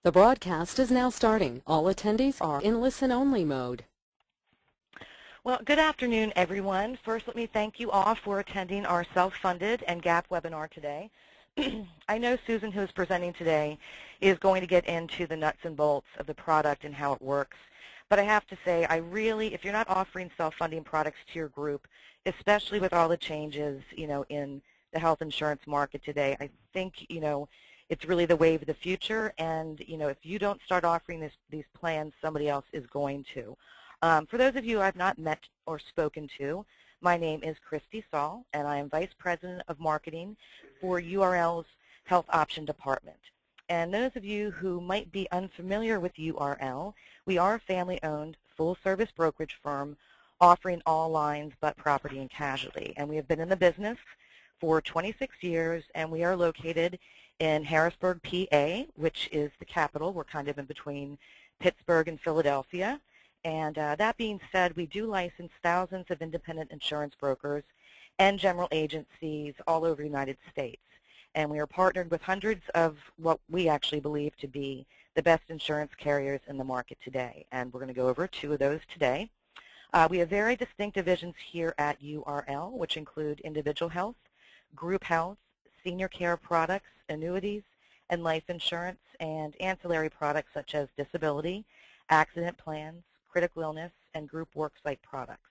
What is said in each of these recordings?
The broadcast is now starting. All attendees are in listen-only mode. Well, good afternoon, everyone. First, let me thank you all for attending our self-funded and GAP webinar today. I know Susan, who is presenting today, is going to get into the nuts and bolts of the product and how it works. But I have to say, if you're not offering self-funding products to your group, especially with all the changes, in the health insurance market today, I think, it's really the wave of the future. And, if you don't start offering these plans, somebody else is going to. For those of you I've not met or spoken to, my name is Christy Saul, and I am Vice President of Marketing for URL's Health Option Department. And those of you who might be unfamiliar with URL, we are a family-owned, full-service brokerage firm offering all lines but property and casualty. And we have been in the business for 26 years, and we are located in Harrisburg, PA, which is the capital. We're kind of in between Pittsburgh and Philadelphia. And that being said, we do license thousands of independent insurance brokers and general agencies all over the United States. And we are partnered with hundreds of what we actually believe to be the best insurance carriers in the market today. And we're going to go over two of those today. We have very distinct divisions here at URL, which include individual health, group health, senior care products, annuities, and life insurance, and ancillary products such as disability, accident plans, critical illness, and group worksite products.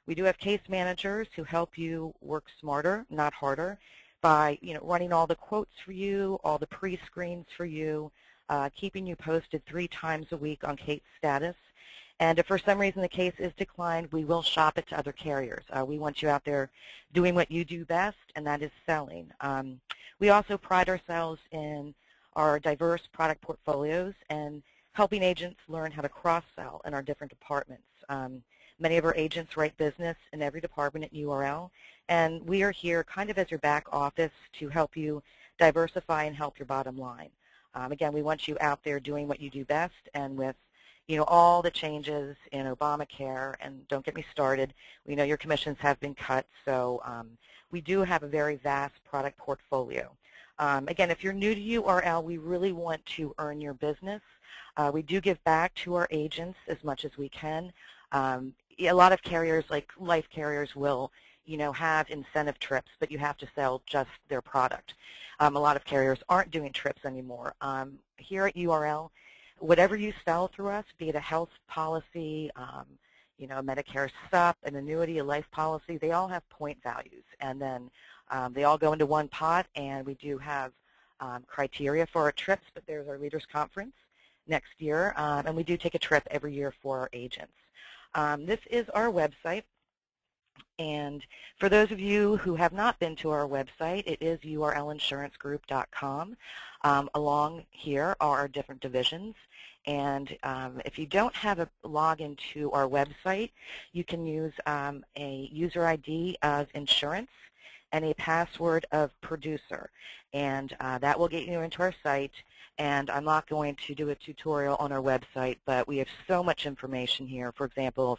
We do have case managers who help you work smarter, not harder, by running all the quotes for you, all the pre-screens for you, keeping you posted 3 times a week on case status. And if for some reason the case is declined, we will shop it to other carriers. We want you out there doing what you do best, and that is selling. We also pride ourselves in our diverse product portfolios and helping agents learn how to cross-sell in our different departments. Many of our agents write business in every department at URL, and we are here kind of as your back office to help you diversify and help your bottom line. Again, we want you out there doing what you do best, and with all the changes in Obamacare, and don't get me started, we know your commissions have been cut, so we do have a very vast product portfolio. Again, if you're new to URL, we really want to earn your business. We do give back to our agents as much as we can. A lot of carriers, like life carriers, will have incentive trips, but you have to sell just their product. A lot of carriers aren't doing trips anymore. Here at URL, whatever you sell through us, be it a health policy, a Medicare sup, an annuity, a life policy, they all have point values. And then they all go into one pot, and we do have criteria for our trips, but there's our Leaders Conference next year, and we do take a trip every year for our agents. This is our website, and for those of you who have not been to our website, it is urlinsurancegroup.com. Along here are our different divisions, and if you don't have a login to our website, you can use a user ID of insurance and a password of producer, and that will get you into our site. And I'm not going to do a tutorial on our website, but we have so much information here. For example,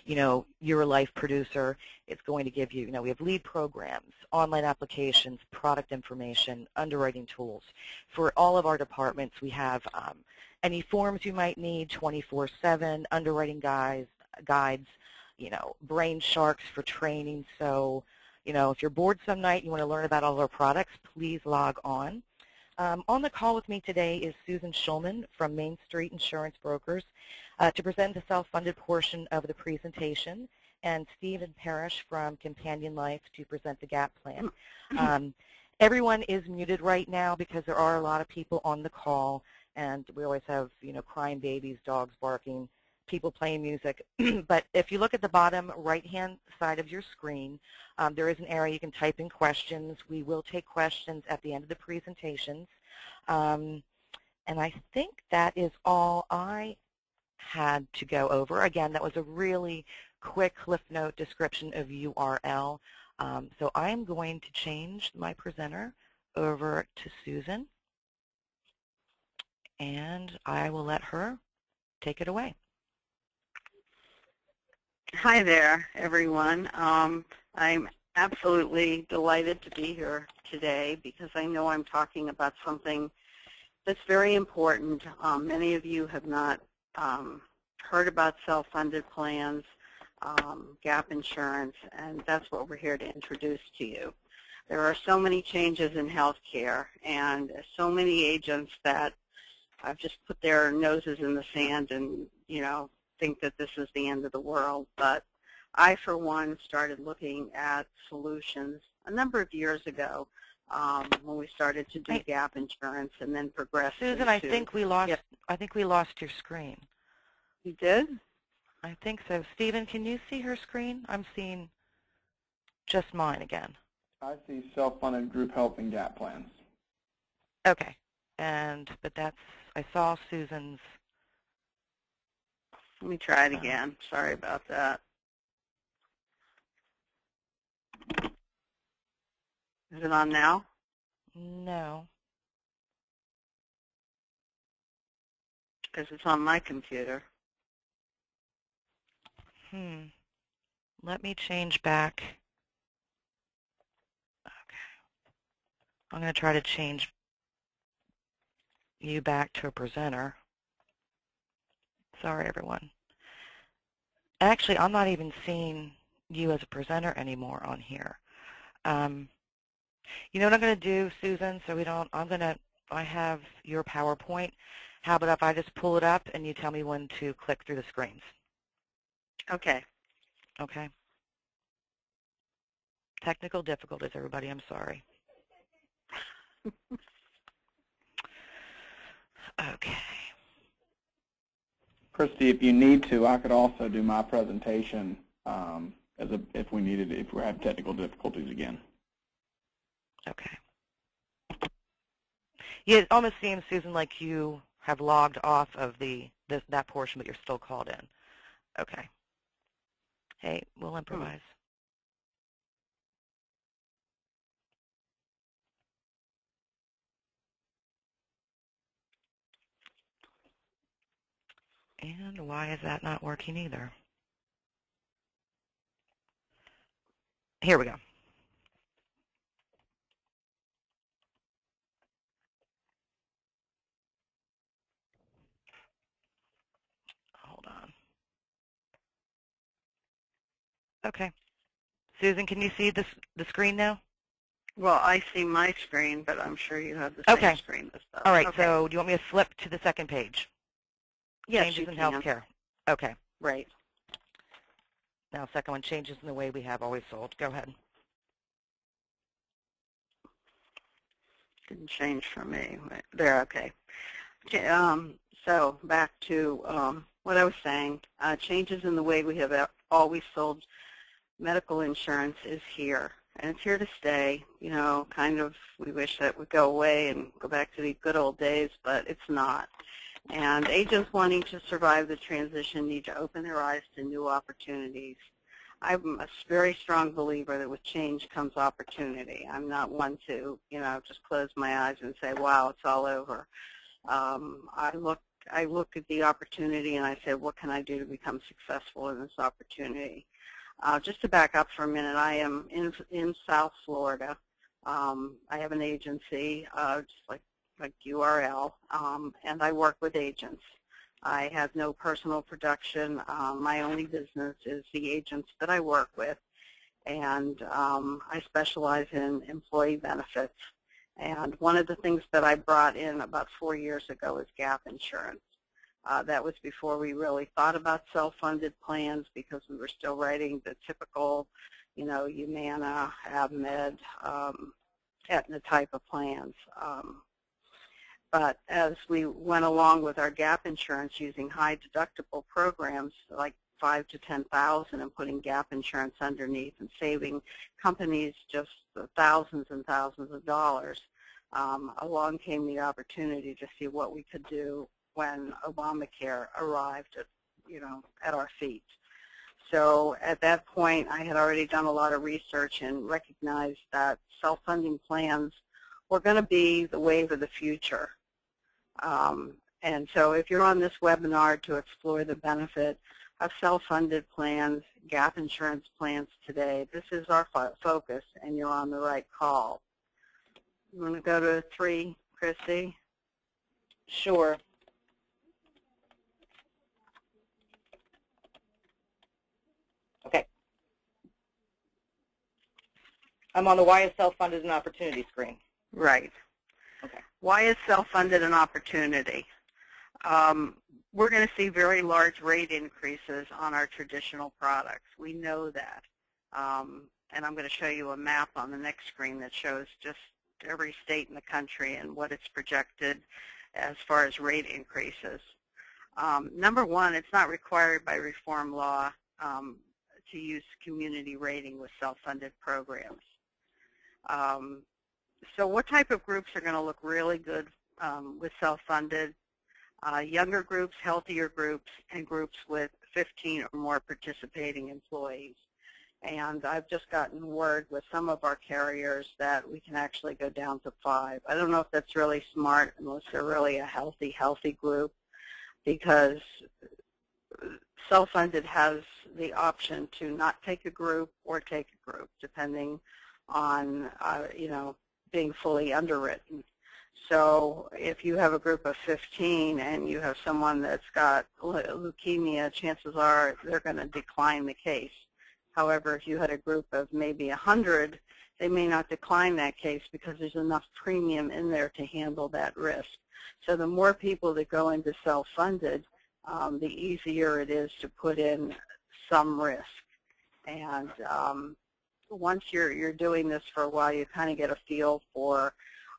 if you're a life producer, it's going to give you, we have lead programs, online applications, product information, underwriting tools. For all of our departments, we have any forms you might need, 24/7, underwriting guides, brain sharks for training. So, if you're bored some night, you want to learn about all of our products, please log on. On the call with me today is Susan Schulman from Main Street Insurance Brokers to present the self-funded portion of the presentation, and Stephen Parrish from Companion Life to present the GAP plan. Everyone is muted right now because there are a lot of people on the call, and we always have, crying babies, dogs barking, people playing music. But if you look at the bottom right-hand side of your screen, there is an area you can type in questions. We will take questions at the end of the presentations. And I think that is all I had to go over. Again, that was a really quick Cliff Note description of URL. So I'm going to change my presenter over to Susan, and I will let her take it away. Hi there, everyone. I'm absolutely delighted to be here today because I know I'm talking about something It's very important. Many of you have not heard about self-funded plans, gap insurance, and that's what we're here to introduce to you. There are so many changes in healthcare, and so many agents that have just put their noses in the sand and, think that this is the end of the world. But I, for one, started looking at solutions a number of years ago when we started to do gap insurance, and then progressed. Susan, I think we lost. Yep. I think we lost your screen. You did? I think so. Stephen, can you see her screen? I'm seeing just mine again. I see self-funded group health and gap plans. Okay, but I saw Susan's. Let me try it again. Sorry about that. Is it on now? No. Because it's on my computer. Let me change back. Okay. I'm going to try to change you back to a presenter. Sorry, everyone. Actually, I'm not even seeing you as a presenter anymore on here. You know what I'm going to do, Susan, so we don't, I have your PowerPoint. How about if I just pull it up and you tell me when to click through the screens? Okay. Okay. Technical difficulties, everybody. I'm sorry. Okay. Christy, if you need to, I could also do my presentation if we needed, if we have technical difficulties again. Okay. Yeah, it almost seems, Susan, like you have logged off of that portion, but you're still called in. Okay. Hey, we'll improvise. And why is that not working either? Here we go. Hold on. Okay. Susan, can you see the screen now? Well, I see my screen, but I'm sure you have the same screen as well. All right, so do you want me to flip to the second page? Yes, changes in can. healthcare. Okay. Right. Now, second one, changes in the way we have always sold. Go ahead. Didn't change for me. There, okay. So back to what I was saying. Changes in the way we have always sold medical insurance is here. And it's here to stay. Kind of we wish that would go away and go back to the good old days, but it's not. And agents wanting to survive the transition need to open their eyes to new opportunities. I'm a very strong believer that with change comes opportunity. I'm not one to, just close my eyes and say, wow, it's all over. I look at the opportunity and I say, what can I do to become successful in this opportunity? Just to back up for a minute, I am in South Florida. I have an agency, just like URL, and I work with agents. I have no personal production. My only business is the agents that I work with, and I specialize in employee benefits. And one of the things that I brought in about 4 years ago is gap insurance. That was before we really thought about self-funded plans, because we were still writing the typical, Humana, AvMed, Aetna type of plans. But as we went along with our gap insurance using high deductible programs like $5,000 to $10,000 and putting gap insurance underneath and saving companies just thousands and thousands of dollars, along came the opportunity to see what we could do when OBAMACARE arrived at our feet. So at that point, I had already done a lot of research and recognized that self-funding plans were going to be the wave of the future. And so if you're on this webinar to explore the benefit of self-funded plans, gap insurance plans today, this is our focus, and you're on the right call. You want to go to 3, Christy? Sure. Okay. I'm on the why is self-funded an opportunity screen. Right. Okay. Why is self-funded an opportunity? We're going to see very large rate increases on our traditional products. We know that. And I'm going to show you a map on the next screen that shows just every state in the country and what it's projected as far as rate increases. Number one, it's not required by reform law to use community rating with self-funded programs. So what type of groups are going to look really good with self-funded? Younger groups, healthier groups, and groups with 15 or more participating employees. And I've just gotten word with some of our carriers that we can actually go down to 5. I don't know if that's really smart unless they're really a healthy group, because self-funded has the option to not take a group or take a group, depending on, being fully underwritten. So if you have a group of 15 and you have someone that's got leukemia, chances are they're going to decline the case. However, if you had a group of maybe 100, they may not decline that case because there's enough premium in there to handle that risk. So the more people that go into self-funded, the easier it is to put in some risk. And once you're doing this for a while, you kind of get a feel for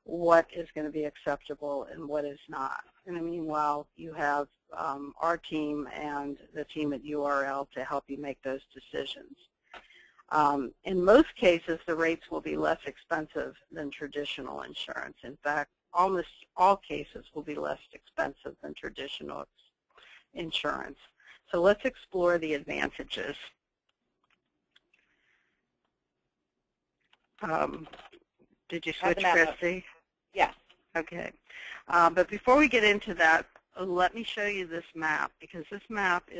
what is going to be acceptable and what is not. And meanwhile, you have our team and the team at URL to help you make those decisions. In most cases, the rates will be less expensive than traditional insurance. In fact, almost all cases will be less expensive than traditional insurance. So let's explore the advantages. Did you switch, Christy? Yes. Okay. But before we get into that, let me show you this map, because this map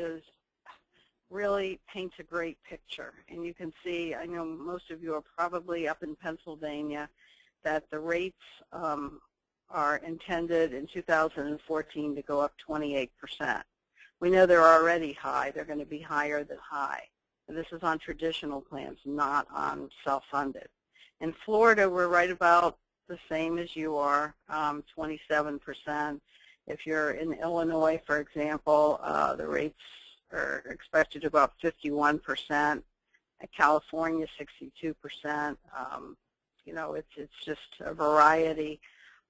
really paints a great picture. And you can see, I know most of you are probably up in Pennsylvania, that the rates are intended in 2014 to go up 28%. We know they're already high. They're going to be higher than high. And this is on traditional plans, not on self-funded. In Florida, we're right about the same as you are, 27%. If you're in Illinois, for example, the rates are expected to go up 51%. At California, 62%. It's just a variety.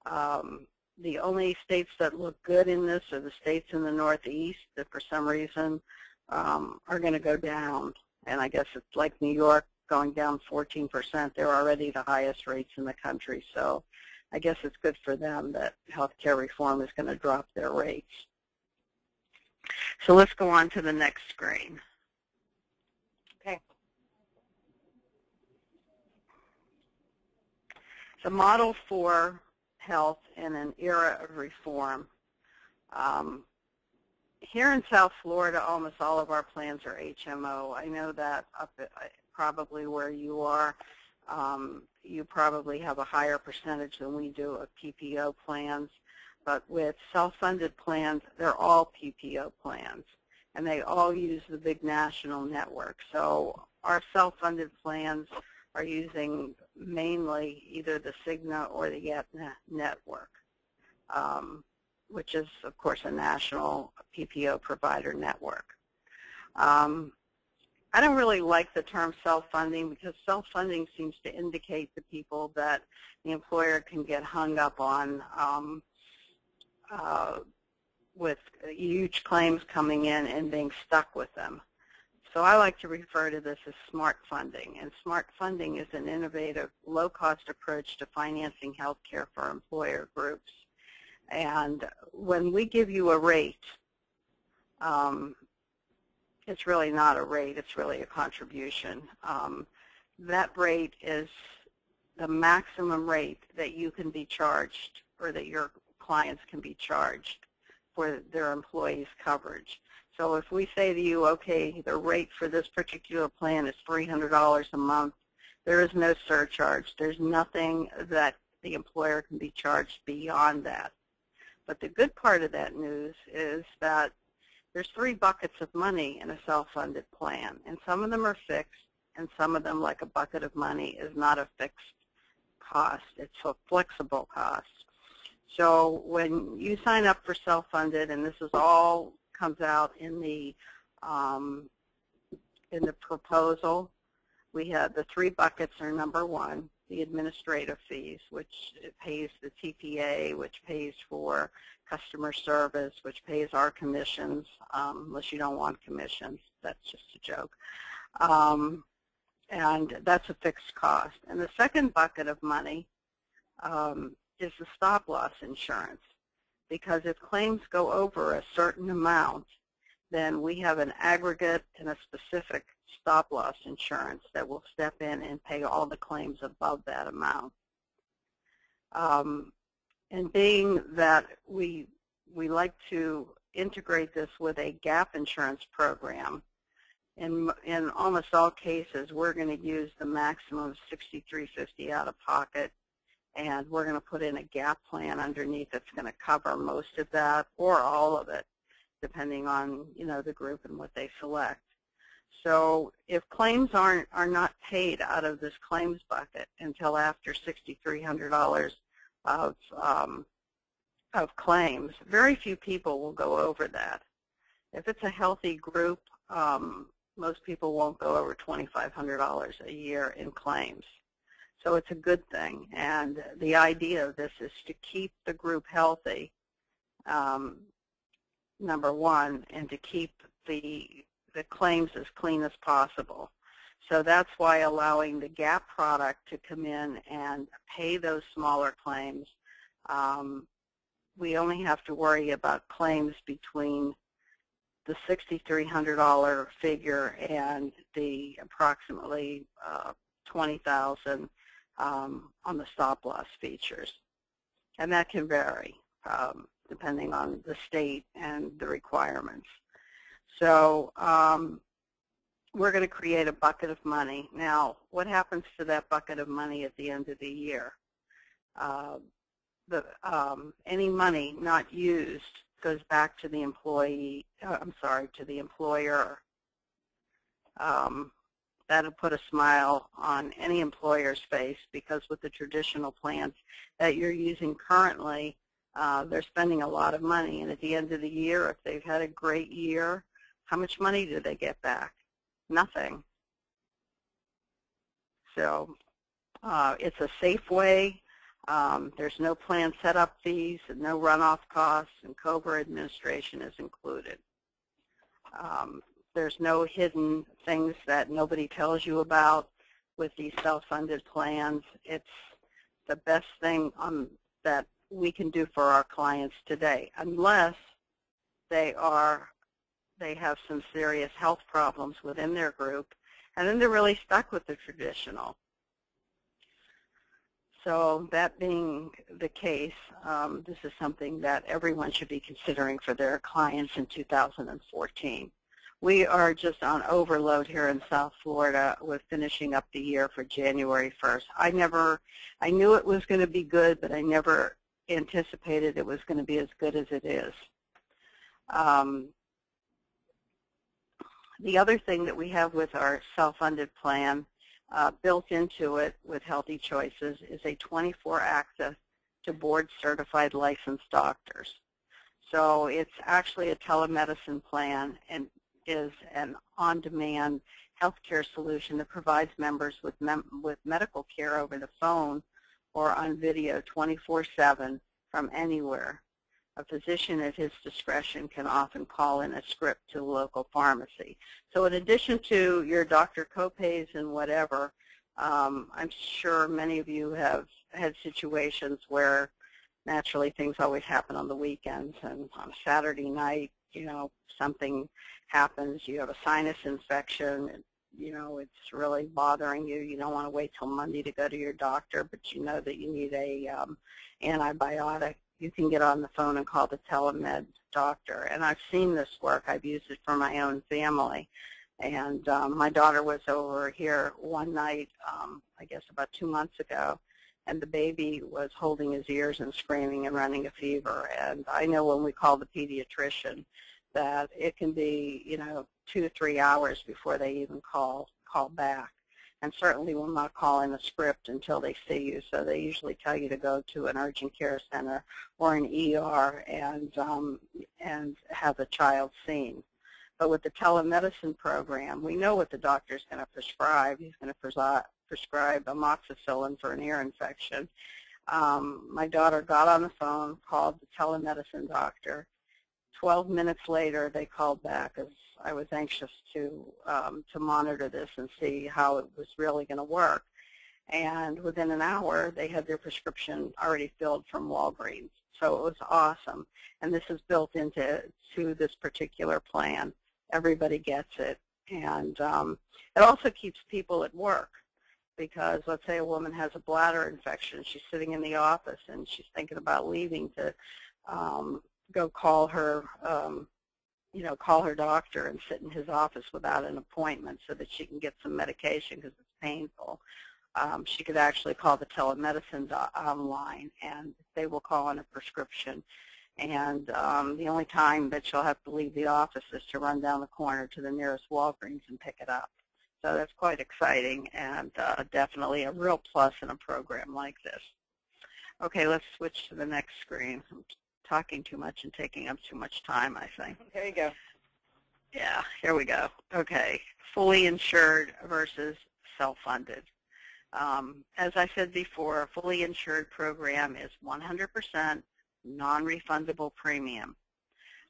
The only states that look good in this are the states in the Northeast that for some reason are going to go down. And I guess it's like New York going down 14%. They're already the highest rates in the country. So I guess it's good for them that healthcare reform is going to drop their rates. So let's go on to the next screen. Okay. The model for health in an era of reform. Here in South Florida, almost all of our plans are HMO. I know that up at probably where you are, you probably have a higher percentage than we do of PPO plans. But with self-funded plans, they're all PPO plans, and they all use the big national network. So our self-funded plans are using mainly either the Cigna or the Aetna network, which is, of course, a national PPO provider network. I don't really like the term self-funding, because self-funding seems to indicate to people that the employer can get hung up on with huge claims coming in and being stuck with them. So I like to refer to this as smart funding. And smart funding is an innovative, low-cost approach to financing health care for employer groups. And when we give you a rate, it's really not a rate, it's really a contribution. That rate is the maximum rate that you can be charged, or that your clients can be charged for their employees' coverage. So if we say to you, okay, the rate for this particular plan is $300 a month, there is no surcharge. There's nothing that the employer can be charged beyond that. But the good part of that news is that there's 3 buckets of money in a self-funded plan, and some of them are fixed, and some of them, like a bucket of money, is not a fixed cost. It's a flexible cost. So when you sign up for self-funded, and this is all comes out in the proposal, we have the 3 buckets are: number 1, the administrative fees, which pays the TPA, which pays for customer service, which pays our commissions, unless you don't want commissions. That's just a joke. And that's a fixed cost. And the second bucket of money is the stop-loss insurance, because if claims go over a certain amount, then we have an aggregate and a specific stop-loss insurance that will step in and pay all the claims above that amount. And being that we like to integrate this with a gap insurance program, in almost all cases, we're going to use the maximum of $63.50 out of pocket, and we're going to put in a gap plan underneath that's going to cover most of that or all of it, depending on the group and what they select. So if claims are not paid out of this claims bucket until after $6,300 of claims, very few people will go over that. If it's a healthy group, most people won't go over $2,500 a year in claims. So it's a good thing. And the idea of this is to keep the group healthy, number 1, and to keep the claims as clean as possible. So that's why allowing the gap product to come in and pay those smaller claims, we only have to worry about claims between the $6,300 figure and the approximately $20,000 on the stop-loss features. And that can vary depending on the state and the requirements. So we're going to create a bucket of money. Now, what happens to that bucket of money at the end of the year? Any money not used goes back to the employee. To the employer. That'll put a smile on any employer's face, because with the traditional plans that you're using currently, they're spending a lot of money, and at the end of the year, if they've had a great year, how much money do they get back? Nothing. So it's a safe way. There's no plan setup fees and no runoff costs, and COBRA administration is included. There's no hidden things that nobody tells you about with these self-funded plans. It's the best thing that we can do for our clients today, unless they have some serious health problems within their group, and then they're really stuck with the traditional. So that being the case, this is something that everyone should be considering for their clients in 2014. We are just on overload here in South Florida with finishing up the year for January 1st. I knew it was going to be good, but I never anticipated it was going to be as good as it is. The other thing that we have with our self-funded plan built into it with Healthy Choices is a 24 access to board-certified licensed doctors. So it's actually a telemedicine plan and is an on-demand healthcare solution that provides members with medical care over the phone or on video 24/7 from anywhere. A physician at his discretion can often call in a script to a local pharmacy. So in addition to your doctor copays and whatever, I'm sure many of you have had situations where naturally things always happen on the weekends, and on a Saturday night, something happens, you have a sinus infection, and, it's really bothering you. You don't want to wait till Monday to go to your doctor, but you know that you need a antibiotic. You can get on the phone and call the telemed doctor. And I've seen this work. I've used it for my own family. And my daughter was over here one night, I guess about 2 months ago, and the baby was holding his ears and screaming and running a fever. And I know when we call the pediatrician that it can be, 2 to 3 hours before they even call back. And certainly will not call in a script until they see you. So they usually tell you to go to an urgent care center or an ER and have the child seen. But with the telemedicine program, we know what the doctor is going to prescribe. He's going to prescribe amoxicillin for an ear infection. My daughter got on the phone, called the telemedicine doctor. 12 minutes later, they called back as I was anxious to monitor this and see how it was really going to work. And within an hour, they had their prescription already filled from Walgreens. So it was awesome. And this is built into this particular plan. Everybody gets it. And it also keeps people at work because let's say a woman has a bladder infection. She's sitting in the office and she's thinking about leaving to go call her call her doctor and sit in his office without an appointment so that she can get some medication because it's painful. She could actually call the telemedicine line, and they will call on a prescription. And the only time that she'll have to leave the office is to run down the corner to the nearest Walgreens and pick it up. So that's quite exciting and definitely a real plus in a program like this. Okay, let's switch to the next screen. I'm talking too much and taking up too much time, I think. There you go. Yeah, here we go. Okay, fully insured versus self-funded. As I said before, a fully insured program is 100% non-refundable premium.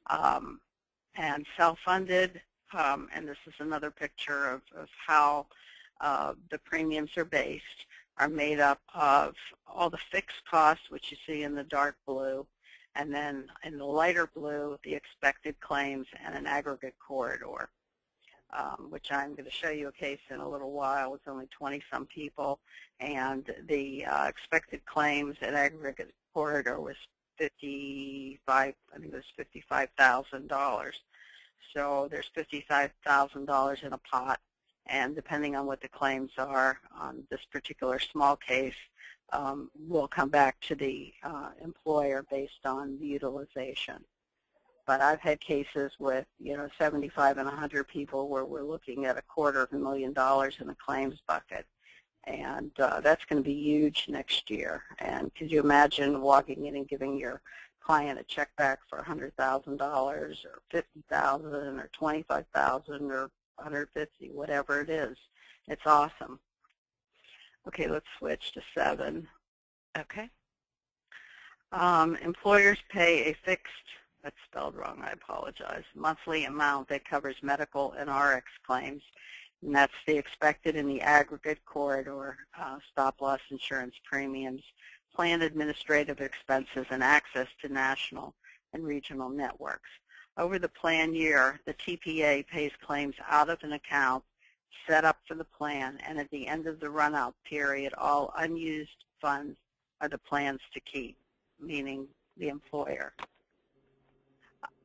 And self-funded, and this is another picture of how the premiums are based, are made up of all the fixed costs, which you see in the dark blue, and then in the lighter blue, the expected claims and an aggregate corridor, which I'm going to show you a case in a little while. It's only 20-some people, and the expected claims and aggregate corridor was $55,000. So there's $55,000 in a pot, and depending on what the claims are on this particular small case, we'll come back to the employer based on the utilization. But I've had cases with 75 and 100 people where we're looking at $250,000 in the claims bucket, and that's going to be huge next year. And could you imagine walking in and giving your client a check back for $100,000 or $50,000 or $25,000 or $150,000, whatever it is? It's awesome. Okay, let's switch to 7. Okay. Employers pay a fixed, that's spelled wrong, I apologize, monthly amount that covers medical and RX claims, and that's the expected in the aggregate corridor, stop-loss insurance premiums, planned administrative expenses, and access to national and regional networks. Over the plan year, the TPA pays claims out of an account set up for the plan, and at the end of the run-out period, all unused funds are the plans to keep, meaning the employer.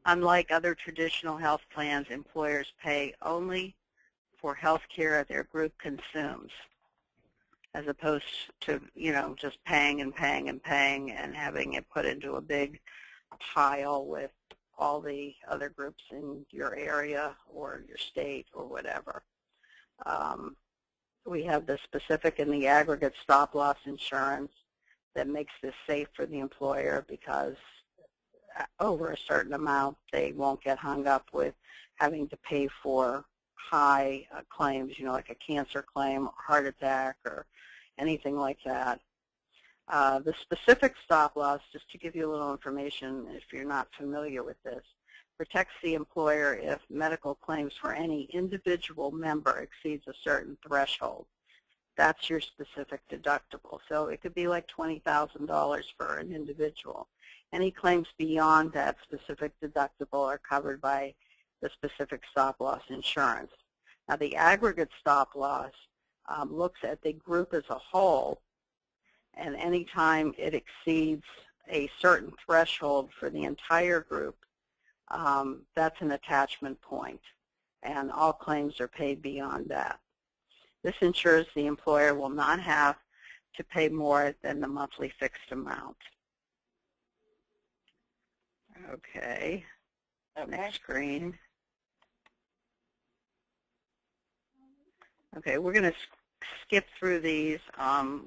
Unlike other traditional health plans, employers pay only for health care their group consumes, as opposed to, just paying and paying and paying and having it put into a big pile with all the other groups in your area or your state or whatever. We have the specific and the aggregate stop-loss insurance that makes this safe for the employer because over a certain amount they won't get hung up with having to pay for high claims, like a cancer claim or heart attack or anything like that. The specific stop-loss, just to give you a little information if you're not familiar with this, protects the employer if medical claims for any individual member exceeds a certain threshold. That's your specific deductible. So it could be like $20,000 for an individual. Any claims beyond that specific deductible are covered by the specific stop-loss insurance. Now the aggregate stop-loss looks at the group as a whole, and any time it exceeds a certain threshold for the entire group, that's an attachment point, and all claims are paid beyond that. This ensures the employer will not have to pay more than the monthly fixed amount. Okay. Next screen. Okay, we're going to skip through these.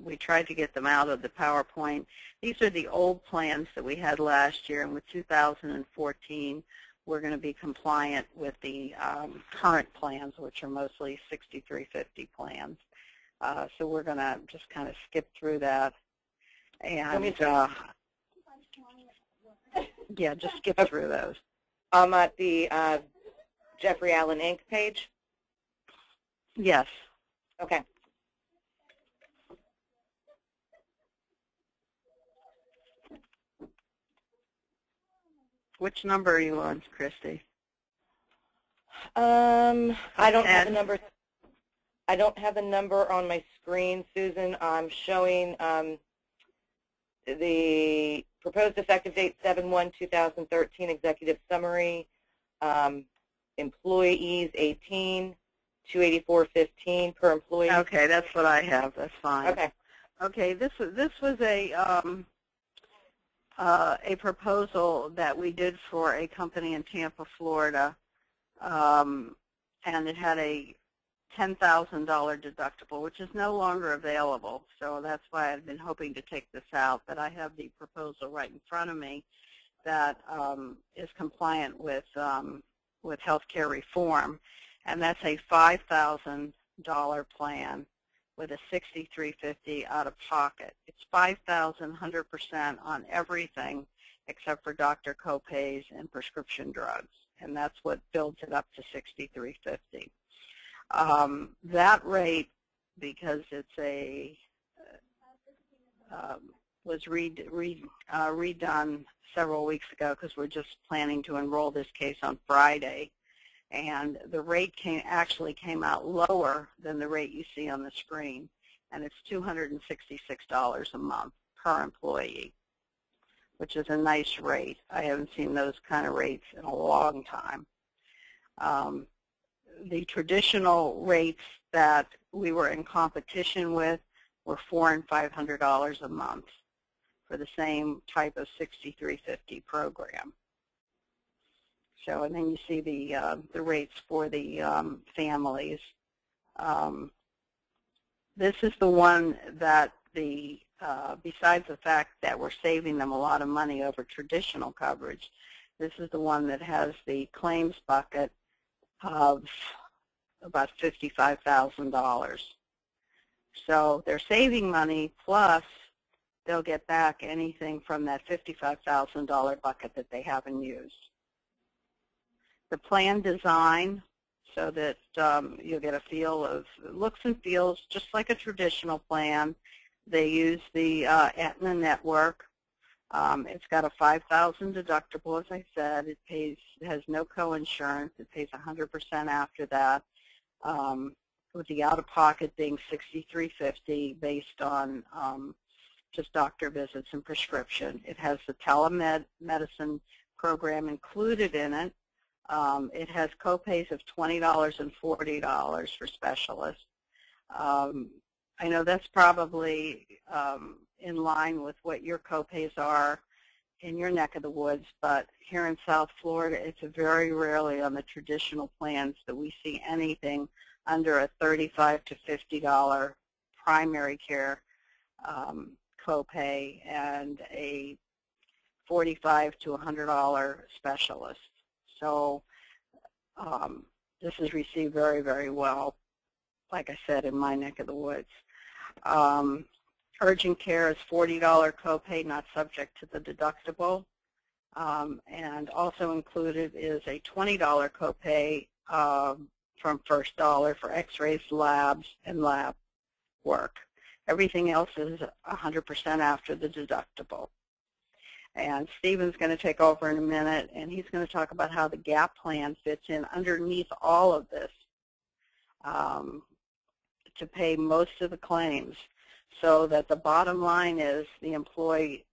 We tried to get them out of the PowerPoint. These are the old plans that we had last year, and with 2014, we're going to be compliant with the current plans, which are mostly 6350 plans. So we're going to just kind of skip through that. And yeah, just skip through those. I'm at the Jeffrey Allen Inc. page. Yes. Okay. Which number are you on, Christy? I don't have a number. I don't have a number on my screen, Susan. I'm showing the proposed effective date 7/1/2013 executive summary. Employees 18, 284.15 per employee. Okay, that's what I have. That's fine. Okay. Okay, this was a proposal that we did for a company in Tampa, Florida, and it had a $10,000 deductible, which is no longer available. So that's why I've been hoping to take this out. But I have the proposal right in front of me that is compliant with healthcare reform, and that's a $5,000 plan with a $6,350 out of pocket. It's $5,000, 100% on everything except for doctor copays and prescription drugs, and that's what builds it up to $6,350. That rate, because it's was redone several weeks ago because we're just planning to enroll this case on Friday, and the rate actually came out lower than the rate you see on the screen, and it's $266 a month per employee, which is a nice rate. I haven't seen those kind of rates in a long time. The traditional rates that we were in competition with were $400 and $500 a month for the same type of 6350 program. So, and then you see the rates for the families. This is the one that besides the fact that we're saving them a lot of money over traditional coverage, this is the one that has the claims bucket of about $55,000. So they're saving money, plus they'll get back anything from that $55,000 bucket that they haven't used. The plan design, so that you'll get a feel of, it looks and feels just like a traditional plan. They use the Aetna network. It's got a $5,000 deductible, as I said. It has no coinsurance. It pays 100% after that, with the out-of-pocket being $6,350 based on just doctor visits and prescription. It has the telemedicine program included in it. It has copays of $20 and $40 for specialists. I know that's probably in line with what your copays are in your neck of the woods, but here in South Florida, it's very rarely on the traditional plans that we see anything under a $35 to $50 primary care copay and a $45 to $100 specialist. So this is received very, very well, like I said, in my neck of the woods. Urgent care is $40 copay, not subject to the deductible. And also included is a $20 copay from First Dollar for x-rays, labs, and lab work. Everything else is 100% after the deductible. And Stephen's going to take over in a minute, and he's going to talk about how the GAP plan fits in underneath all of this to pay most of the claims, so that the bottom line is the employee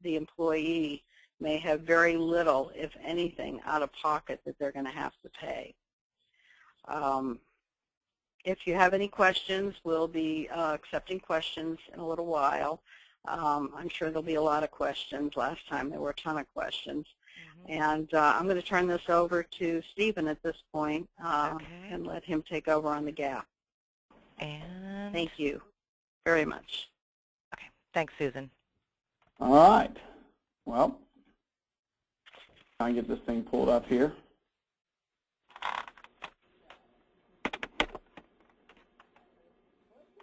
may have very little, if anything, out of pocket that they're going to have to pay. If you have any questions, we'll be accepting questions in a little while. I'm sure there'll be a lot of questions. Last time there were a ton of questions. And I'm going to turn this over to Stephen at this point and let him take over on the gap. And thank you very much. Okay. Thanks, Susan. All right. Well, try and get this thing pulled up here.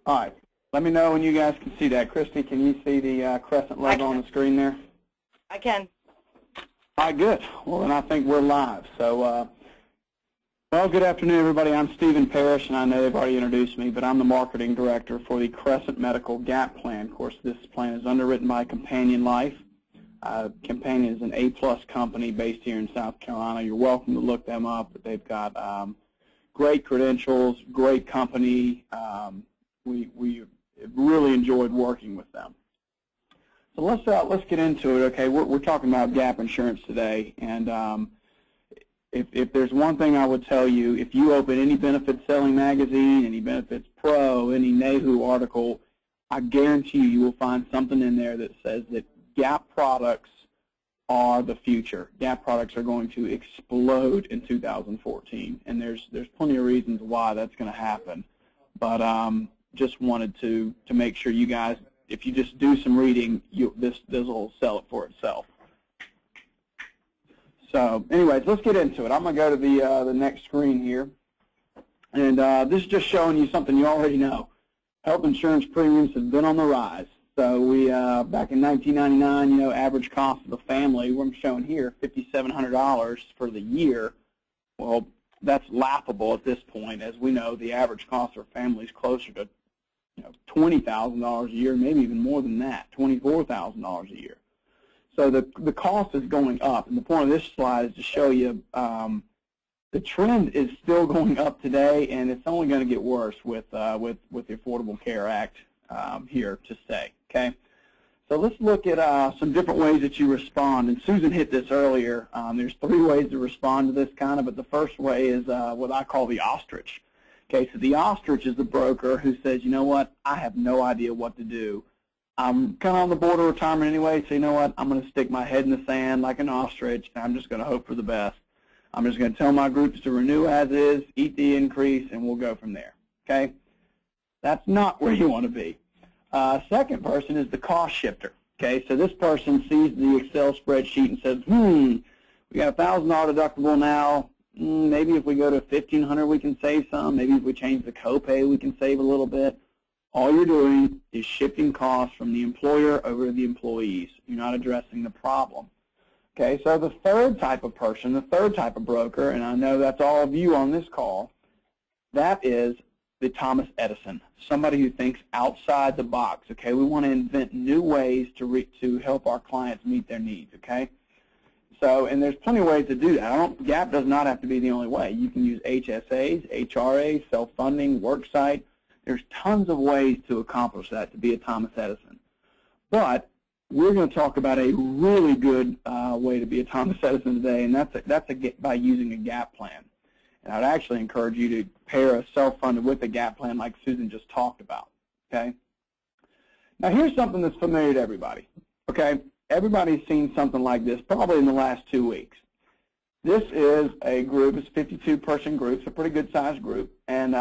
All right. Let me know when you guys can see that. Christy, can you see the crescent logo on the screen there? I can. All right, good. Well, then I think we're live. So, well, good afternoon, everybody. I'm Stephen Parrish, and I know they've already introduced me, but I'm the marketing director for the Crescent Medical Gap Plan. Of course, this plan is underwritten by Companion Life. Companion is an A-plus company based here in South Carolina. You're welcome to look them up. They've got great credentials, great company. We really enjoyed working with them. So let's get into it. Okay, we're talking about gap insurance today, and if there's one thing I would tell you, if you open any benefits selling magazine, any Benefits Pro, any NAHU article, I guarantee you will find something in there that says that gap products are the future. Gap products are going to explode in 2014, and there's plenty of reasons why that's going to happen. But just wanted to make sure you guys, if you just do some reading, this will sell it for itself. So anyways, let's get into it. I'm going to go to the next screen here. And this is just showing you something you already know. Health insurance premiums have been on the rise. So we, back in 1999, average cost of a family, what I'm showing here, $5,700 for the year. Well, that's laughable at this point. As we know, the average cost of a family is closer to $20,000 a year, maybe even more than that, $24,000 a year. So the cost is going up, and the point of this slide is to show you the trend is still going up today, and it's only going to get worse with the Affordable Care Act here to stay. Okay, so let's look at some different ways that you respond. And Susan hit this earlier. There's 3 ways to respond to this but the first way is what I call the ostrich. Okay, so the ostrich is the broker who says, you know what, I have no idea what to do. I'm kind of on the border of retirement anyway, so you know what, I'm going to stick my head in the sand like an ostrich, and I'm just going to hope for the best. I'm just going to tell my groups to renew as is, eat the increase, and we'll go from there. Okay? That's not where you want to be. Second person is the cost shifter. Okay, so this person sees the Excel spreadsheet and says, we got a $1,000 deductible now. Maybe if we go to $1,500, we can save some. Maybe if we change the copay, we can save a little bit. All you're doing is shifting costs from the employer over to the employees. You're not addressing the problem. Okay, so the third type of person, the third type of broker, and I know that's all of you on this call, that is the Thomas Edison, somebody who thinks outside the box. Okay, we want to invent new ways to help our clients meet their needs. Okay. So, and there's plenty of ways to do that. Gap does not have to be the only way. You can use HSAs, HRAs, self-funding, worksite. There's tons of ways to accomplish that, to be a Thomas Edison. But we're going to talk about a really good way to be a Thomas Edison today, and that's by using a gap plan. And I'd actually encourage you to pair a self-funded with a gap plan like Susan just talked about. Okay. Now, here's something that's familiar to everybody. Okay. Everybody's seen something like this probably in the last 2 weeks. This is a group. It's a 52-person group. It's a pretty good-sized group. And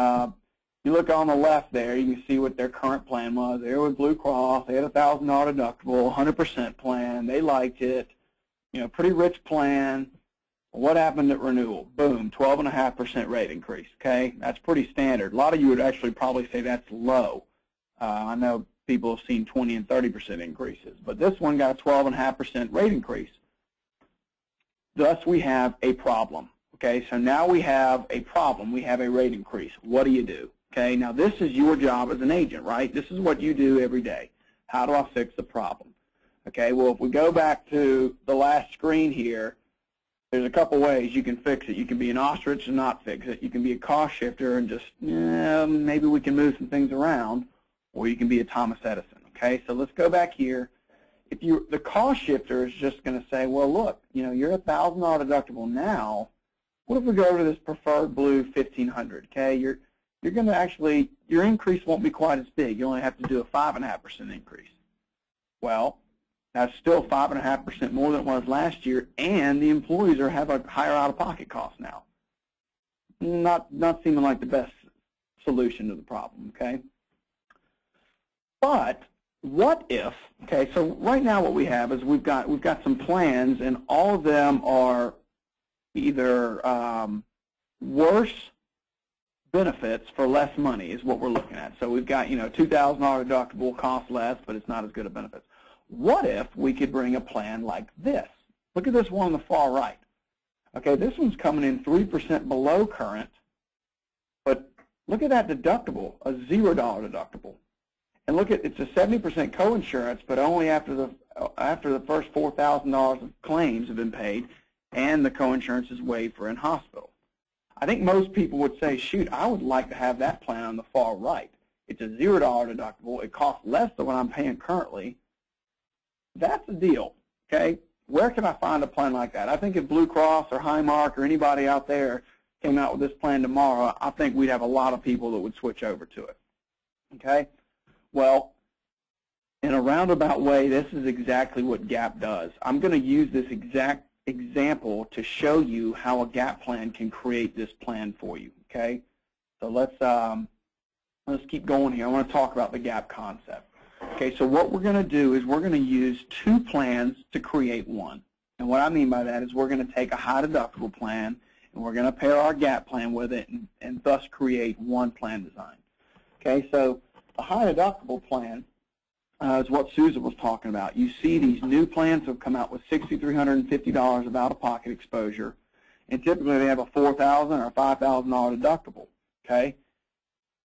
you look on the left there, you can see what their current plan was. They were with Blue Cross. They had a $1,000 deductible, 100% plan. They liked it. Pretty rich plan. What happened at renewal? Boom, 12.5% rate increase. Okay, that's pretty standard. A lot of you would actually probably say that's low. I know people have seen 20 and 30% increases, but this one got a 12.5% rate increase. Thus, we have a problem. Okay, so now we have a problem. We have a rate increase. What do you do? Okay, now this is your job as an agent, right? This is what you do every day. How do I fix the problem? Okay, well, if we go back to the last screen here, there's a couple ways you can fix it. You can be an ostrich and not fix it. You can be a cost shifter and just, maybe we can move some things around. Or you can be a Thomas Edison. Okay, so let's go back here. The cost shifter is just going to say, well, look, you're a $1,000 deductible now. What if we go to this preferred blue 1,500? Okay, you're going to actually, your increase won't be quite as big. You only have to do a 5.5% increase. Well, that's still 5.5% more than it was last year, and the employees have a higher out-of-pocket cost now. Not seeming like the best solution to the problem, okay? But what if, okay, so right now what we have is we've got some plans, and all of them are either worse benefits for less money is what we're looking at. So we've got, $2,000 deductible, costs less, but it's not as good of benefits. What if we could bring a plan like this? Look at this one on the far right. Okay, this one's coming in 3% below current, but look at that deductible, a $0 deductible. And look at, it's a 70% coinsurance, but only after the first $4,000 of claims have been paid, and the coinsurance is waived for in-hospital. I think most people would say, shoot, I would like to have that plan on the far right. It's a $0 deductible. It costs less than what I'm paying currently. That's the deal, okay? Where can I find a plan like that? I think if Blue Cross or Highmark or anybody out there came out with this plan tomorrow, I think we'd have a lot of people that would switch over to it, okay? Well, in a roundabout way, this is exactly what GAP does. I'm going to use this exact example to show you how a GAP plan can create this plan for you, okay? So let's keep going here. I want to talk about the GAP concept. Okay, so what we're going to do is we're going to use two plans to create one. And what I mean by that is we're going to take a high deductible plan and we're going to pair our GAP plan with it and thus create one plan design. Okay, so a high deductible plan is what Susan was talking about. You see these new plans have come out with $6,350 of out-of-pocket exposure, and typically they have a $4,000 or a $5,000 deductible. Okay,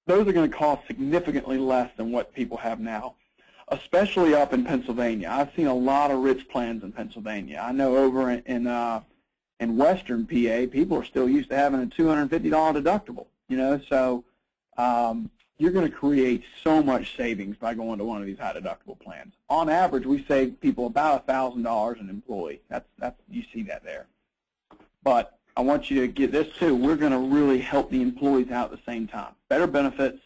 those are going to cost significantly less than what people have now, especially up in Pennsylvania. I've seen a lot of rich plans in Pennsylvania. I know over in western PA, people are still used to having a $250 deductible. So you're going to create so much savings by going to one of these high deductible plans. On average, we save people about $1,000 an employee. That's you see that there. But I want you to get this too. We're going to really help the employees out at the same time. Better benefits,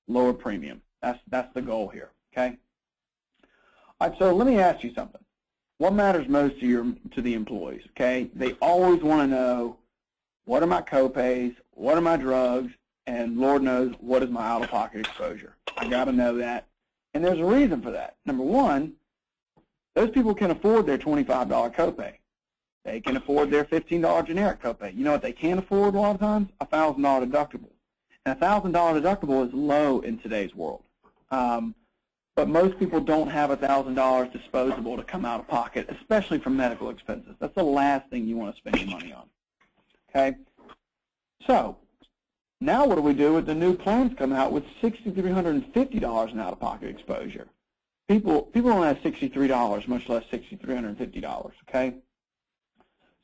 lower premium. That's the goal here. Okay. All right. So let me ask you something. What matters most to the employees? Okay. They always want to know, what are my copays? What are my drugs? And Lord knows, what is my out-of-pocket exposure? I got to know that. And there's a reason for that. Number one, those people can afford their $25 copay. They can afford their $15 generic copay. You know what they can't afford a lot of times? A $1,000 deductible. And a $1,000 deductible is low in today's world. But most people don't have $1,000 disposable to come out of pocket, especially for medical expenses. That's the last thing you want to spend your money on. Okay? So now what do we do with the new plans coming out with $6,350 in out-of-pocket exposure? People don't have $63, much less $6,350, okay?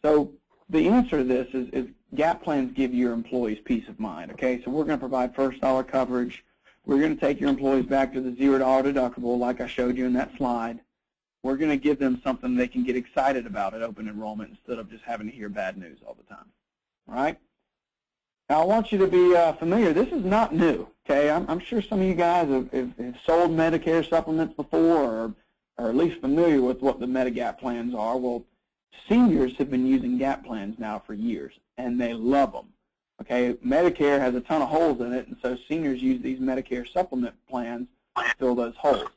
So the answer to this is GAP plans give your employees peace of mind, okay? So we're going to provide first dollar coverage. We're going to take your employees back to the $0 deductible like I showed you in that slide. We're going to give them something they can get excited about at open enrollment instead of just having to hear bad news all the time, all right? Now, I want you to be familiar. This is not new, okay? I'm sure some of you guys have sold Medicare supplements before or at least familiar with what the Medigap plans are. Well, seniors have been using GAP plans now for years, and they love them, okay? Medicare has a ton of holes in it, and so seniors use these Medicare supplement plans to fill those holes.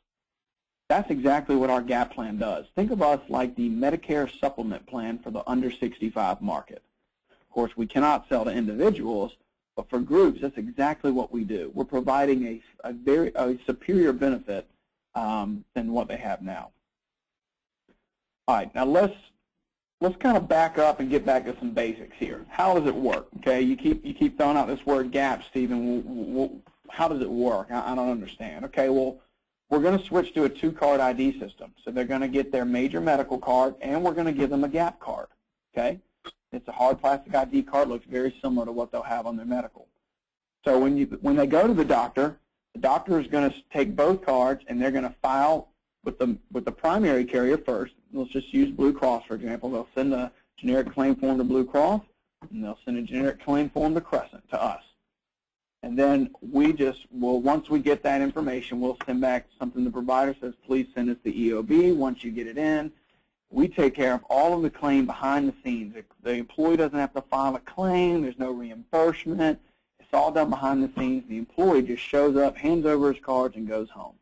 That's exactly what our GAP plan does. Think of us like the Medicare supplement plan for the under 65 market. Of course, we cannot sell to individuals, but for groups, that's exactly what we do. We're providing a superior benefit than what they have now. All right, now let's kind of back up and get back to some basics here. How does it work? Okay, you keep throwing out this word GAP, Stephen. How does it work? I don't understand. Okay, well, we're going to switch to a two-card ID system. So they're going to get their major medical card, and we're going to give them a GAP card. Okay. It's a hard plastic ID card. Looks very similar to what they'll have on their medical. So when they go to the doctor is going to take both cards and they're going to file with the primary carrier first. Let's just use Blue Cross, for example. They'll send a generic claim form to Blue Cross, and they'll send a generic claim form to Crescent, to us. And then we just will, once we get that information, we'll send back something the provider says, please send us the EOB. Once you get it in, we take care of all of the claim behind the scenes. The employee doesn't have to file a claim. There's no reimbursement. It's all done behind the scenes. The employee just shows up, hands over his cards, and goes home.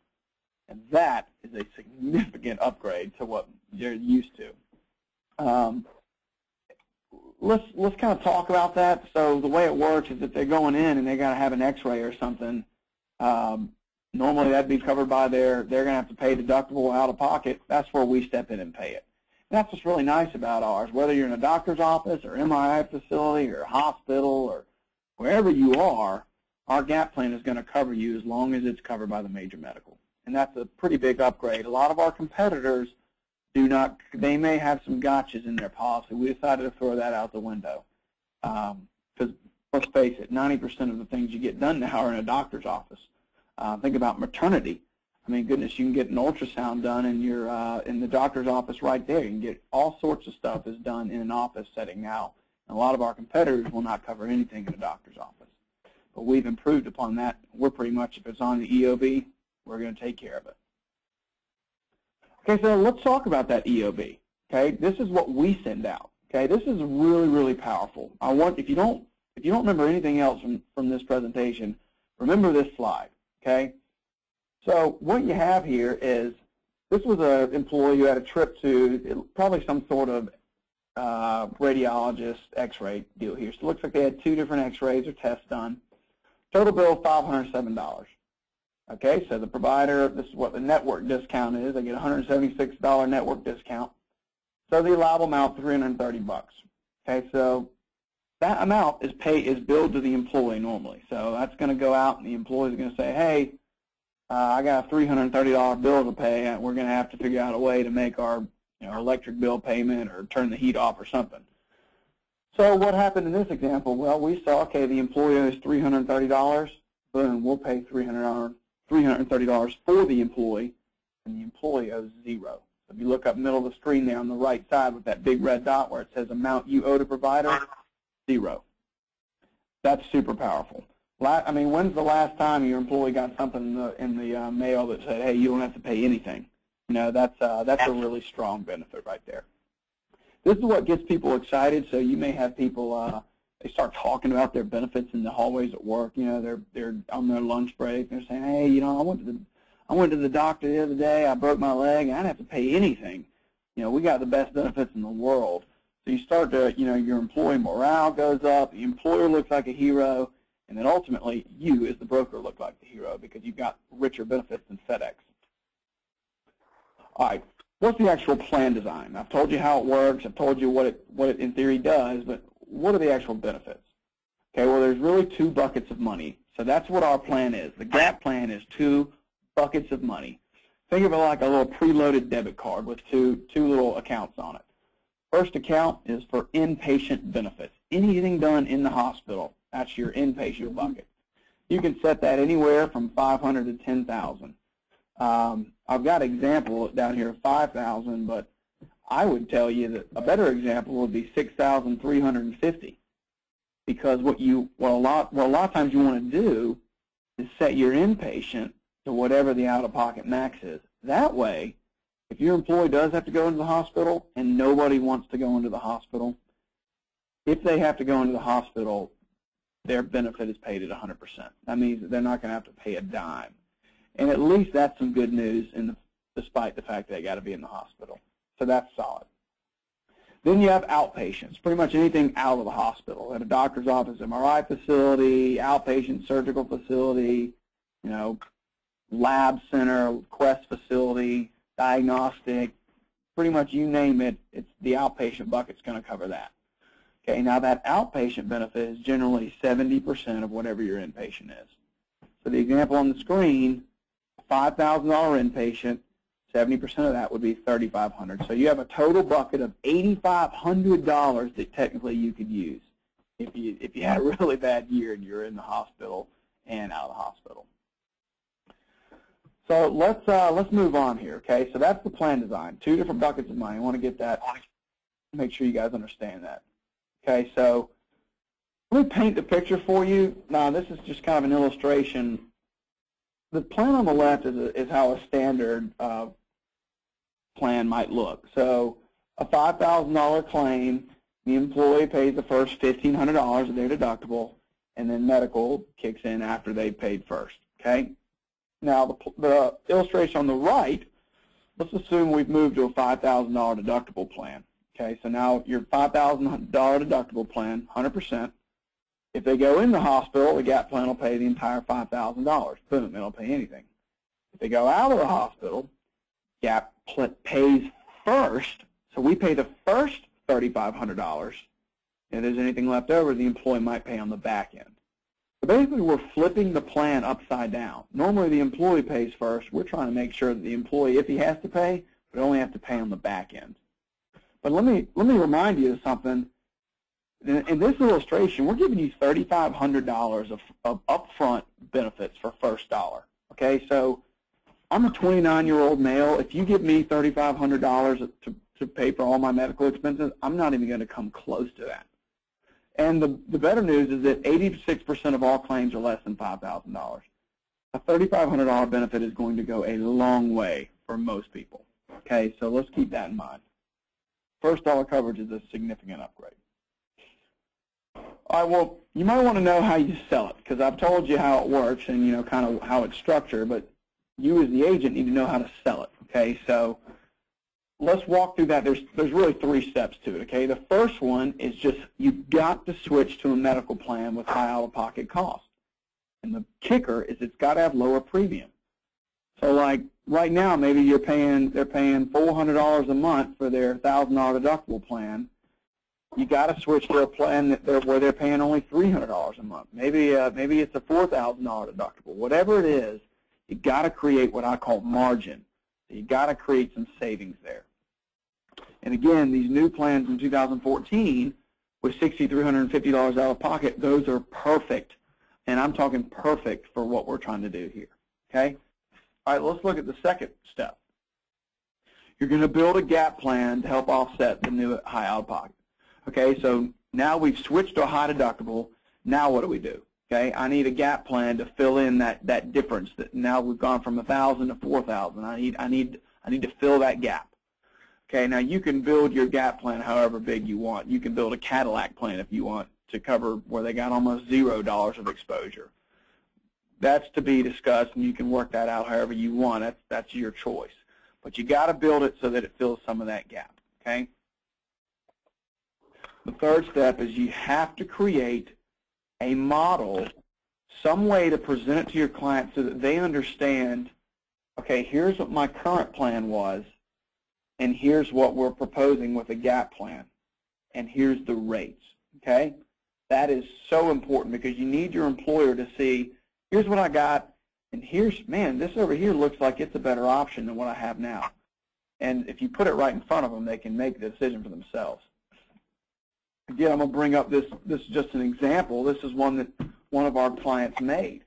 And that is a significant upgrade to what you're used to. Let's kind of talk about that. So the way it works is if they're going in and they got to have an X-ray or something, normally that'd be covered by they're going to have to pay deductible out of pocket. That's where we step in and pay it. And that's what's really nice about ours. Whether you're in a doctor's office or MRI facility or a hospital or wherever you are, our gap plan is going to cover you as long as it's covered by the major medical. And that's a pretty big upgrade. A lot of our competitors do not, they may have some gotchas in their policy. We decided to throw that out the window. Because let's face it, 90% of the things you get done now are in a doctor's office. Think about maternity. I mean, goodness, you can get an ultrasound done in the doctor's office right there. You can get all sorts of stuff is done in an office setting now. And a lot of our competitors will not cover anything in a doctor's office. But we've improved upon that. We're pretty much, if it's on the EOB, we're going to take care of it. Okay, so let's talk about that EOB. Okay, this is what we send out. Okay, this is really, really powerful. I want, if you don't remember anything else from this presentation, remember this slide. Okay, so what you have here is this was an employee who had a trip to probably some sort of radiologist X-ray deal here. So it looks like they had 2 different X-rays or tests done. Total bill of $507. Okay, so the provider, this is what the network discount is. They get a $176 network discount. So the allowable amount, $330. Okay, so that amount is billed to the employee normally. So that's going to go out, and the employee is going to say, hey, I got a $330 bill to pay, and we're going to have to figure out a way to make our electric bill payment or turn the heat off or something. So what happened in this example? Well, we saw, okay, the employee owes $330. Boom, we'll pay $330 for the employee, and the employee owes 0. So if you look up middle of the screen there on the right side with that big red dot where it says amount you owe to provider, 0. That's super powerful. I mean, when's the last time your employee got something in the mail that said, hey, you don't have to pay anything? That's a really strong benefit right there. This is what gets people excited. So you may have people, they start talking about their benefits in the hallways at work. They're on their lunch break. They're saying, hey, I went to the doctor the other day. I broke my leg. I didn't have to pay anything. We got the best benefits in the world. So you start to, your employee morale goes up. The employer looks like a hero. And then ultimately, you as the broker look like the hero because you've got richer benefits than FedEx. All right, what's the actual plan design? I've told you how it works. I've told you what it in theory does, but what are the actual benefits? Okay, well, there's really 2 buckets of money. So that's what our plan is. The GAP plan is 2 buckets of money. Think of it like a little preloaded debit card with two little accounts on it. First account is for inpatient benefits. Anything done in the hospital, that's your inpatient bucket. You can set that anywhere from $500 to $10,000. I've got an example down here of $5,000, but I would tell you that a better example would be $6,350, because what a lot of times you want to do is set your inpatient to whatever the out-of-pocket max is. That way, if your employee does have to go into the hospital and nobody wants to go into the hospital, if they have to go into the hospital, their benefit is paid at 100%. That means that they're not going to have to pay a dime. And at least that's some good news despite the fact that they got to be in the hospital. So that's solid. Then you have outpatients, pretty much anything out of the hospital, at a doctor's office, MRI facility, outpatient surgical facility, lab center, Quest facility, diagnostic, pretty much you name it, it's the outpatient bucket's going to cover that. Okay, now that outpatient benefit is generally 70% of whatever your inpatient is. So the example on the screen, $5,000 inpatient, 70% of that would be $3,500. So you have a total bucket of $8,500 that technically you could use if you had a really bad year and you're in the hospital and out of the hospital. So let's move on here. Okay, so that's the plan design. 2 different buckets of money. I want to get that. Make sure you guys understand that. Okay, so Let me paint the picture for you. Now, this is just kind of an illustration. The plan on the left is how a standard plan might look. So a $5,000 claim, the employee pays the first $1,500 of their deductible, and then medical kicks in after they paid first, okay? Now, the illustration on the right, let's assume we've moved to a $5,000 deductible plan, okay? So now your $5,000 deductible plan, 100%. If they go in the hospital, the GAP plan will pay the entire $5,000. Boom, it don't pay anything. If they go out of the hospital, GAP pays first, so we pay the first $3,500. If there's anything left over, the employee might pay on the back end. So basically, we're flipping the plan upside down. Normally, the employee pays first. We're trying to make sure that the employee, if he has to pay, would only have to pay on the back end. But let me remind you of something. In this illustration, we're giving you $3,500 of upfront benefits for first dollar. Okay, so I'm a 29-year-old male. If you give me $3,500 to pay for all my medical expenses, I'm not even going to come close to that. And the better news is that 86% of all claims are less than $5,000. A $3,500 benefit is going to go a long way for most people. Okay, so let's keep that in mind. First dollar coverage is a significant upgrade. All right, well, you might want to know how you sell it, because I've told you how it works and, you know, kind of how it's structured, but you as the agent need to know how to sell it, okay? So let's walk through that. There's really 3 steps to it, okay? The first one is just you've got to switch to a medical plan with high out-of-pocket costs. And the kicker is it's got to have lower premium. So like right now, maybe they're paying $400 a month for their $1,000 deductible plan. You got to switch to a plan where they're paying only $300 a month. Maybe it's a $4,000 deductible. Whatever it is, you got to create what I call margin. You got to create some savings there. And again, these new plans in 2014 with $6,350 out of pocket, those are perfect. And I'm talking perfect for what we're trying to do here. Okay? All right, let's look at the second step. You're going to build a GAP plan to help offset the new high out of pocket. Okay, so now we've switched to a high deductible. Now what do we do? Okay, I need a GAP plan to fill in that difference. That now we've gone from 1,000 to 4,000. I need to fill that gap. Okay, now you can build your GAP plan however big you want. You can build a Cadillac plan if you want to cover where they got almost $0 of exposure. That's to be discussed, and you can work that out however you want. That's your choice. But you got to build it so that it fills some of that gap. Okay. The third step is you have to create a model, some way to present it to your client so that they understand, okay, here's what my current plan was, and here's what we're proposing with a GAP plan, and here's the rates, okay? That is so important because you need your employer to see, here's what I got, and here's, man, this over here looks like it's a better option than what I have now. And if you put it right in front of them, they can make the decision for themselves. Again, I'm going to bring up this is just an example. This is one that one of our clients made.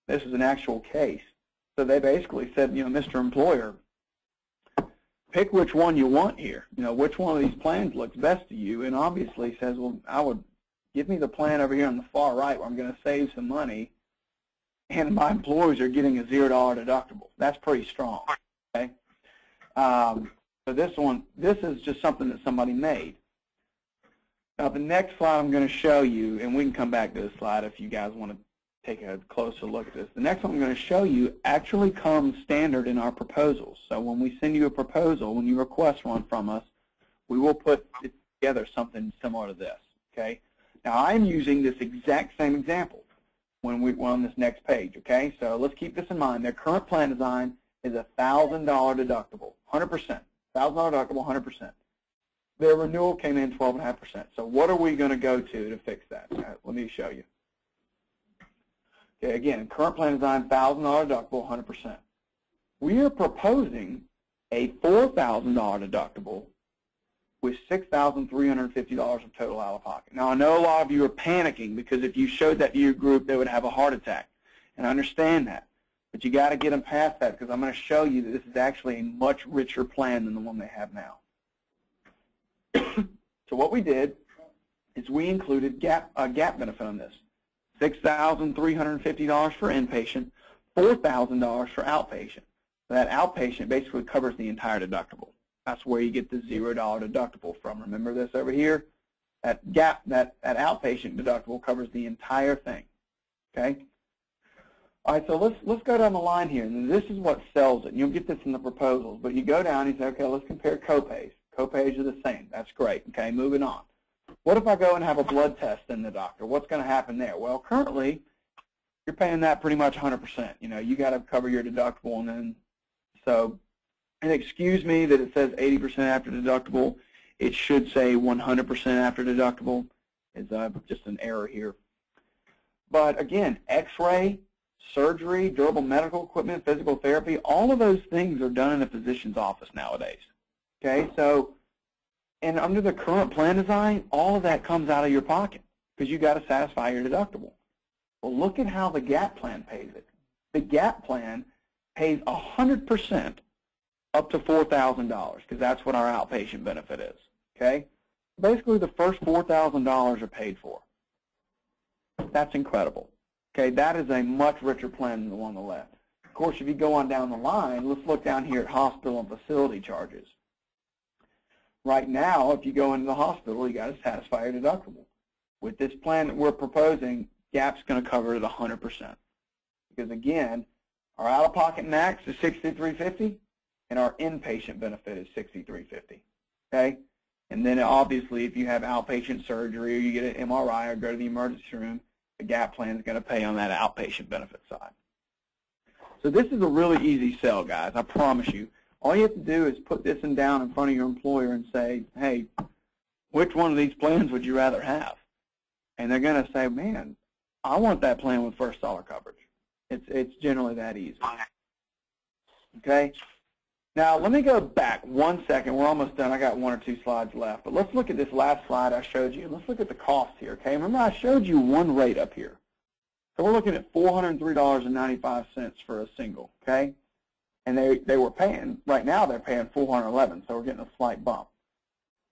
This is an actual case. So they basically said, you know, Mr. Employer, pick which one you want here. You know, which one of these plans looks best to you? And obviously says, well, I would give me the plan over here on the far right where I'm going to save some money, and my employees are getting a $0 deductible. That's pretty strong. Okay. So this is just something that somebody made. Now, the next slide I'm going to show you, and we can come back to this slide if you guys want to take a closer look at this. The next one I'm going to show you actually comes standard in our proposals. So when we send you a proposal, when you request one from us, we will put together something similar to this. Okay. Now, I'm using this exact same example when we're on this next page. Okay. So let's keep this in mind. Their current plan design is a $1,000 deductible, 100%. $1,000 deductible, 100%. Their renewal came in 12.5%. So what are we going to go to fix that? Right, let me show you. Okay, again, current plan design, $1,000 deductible, 100%. We are proposing a $4,000 deductible with $6,350 of total out of pocket. Now, I know a lot of you are panicking because if you showed that to your group, they would have a heart attack. And I understand that. But you got to get them past that because I'm going to show you that this is actually a much richer plan than the one they have now. So what we did is we included a gap benefit on this. $6,350 for inpatient, $4,000 for outpatient. That outpatient basically covers the entire deductible. That's where you get the $0 deductible from. Remember this over here? That outpatient deductible covers the entire thing. Okay? All right, so let's go down the line here. And this is what sells it. You'll get this in the proposals, but you go down and you say, okay, let's compare copays. Copays are the same. That's great. Okay, moving on. What if I go and have a blood test in the doctor? What's going to happen there? Well, currently, you're paying that pretty much 100%. You know, you got to cover your deductible, and then so. And excuse me that it says 80% after deductible. It should say 100% after deductible. It's just an error here. But again, X-ray, surgery, durable medical equipment, physical therapy, all of those things are done in a physician's office nowadays. Okay, so, and under the current plan design, all of that comes out of your pocket because you got to satisfy your deductible. Well, look at how the GAP plan pays it. The GAP plan pays 100% up to $4,000 because that's what our outpatient benefit is. Okay, basically the first $4,000 are paid for. That's incredible. Okay, that is a much richer plan than the one on the left. Of course, if you go on down the line, let's look down here at hospital and facility charges. Right now, if you go into the hospital, you got to satisfy your deductible. With this plan that we're proposing, GAP's going to cover it 100%. Because again, our out-of-pocket max is $6,350, and our inpatient benefit is $6,350. Okay, and then obviously, if you have outpatient surgery or you get an MRI or go to the emergency room, the GAP plan is going to pay on that outpatient benefit side. So this is a really easy sell, guys. I promise you. All you have to do is put this down in front of your employer and say, hey, which one of these plans would you rather have? And they're going to say, man, I want that plan with first dollar coverage. It's generally that easy. Okay? Now, let me go back 1 second. We're almost done. I got 1 or 2 slides left. But let's look at this last slide I showed you. Let's look at the cost here. Okay? Remember, I showed you one rate up here. So we're looking at $403.95 for a single. Okay? And they were paying, right now they're paying $411, so we're getting a slight bump.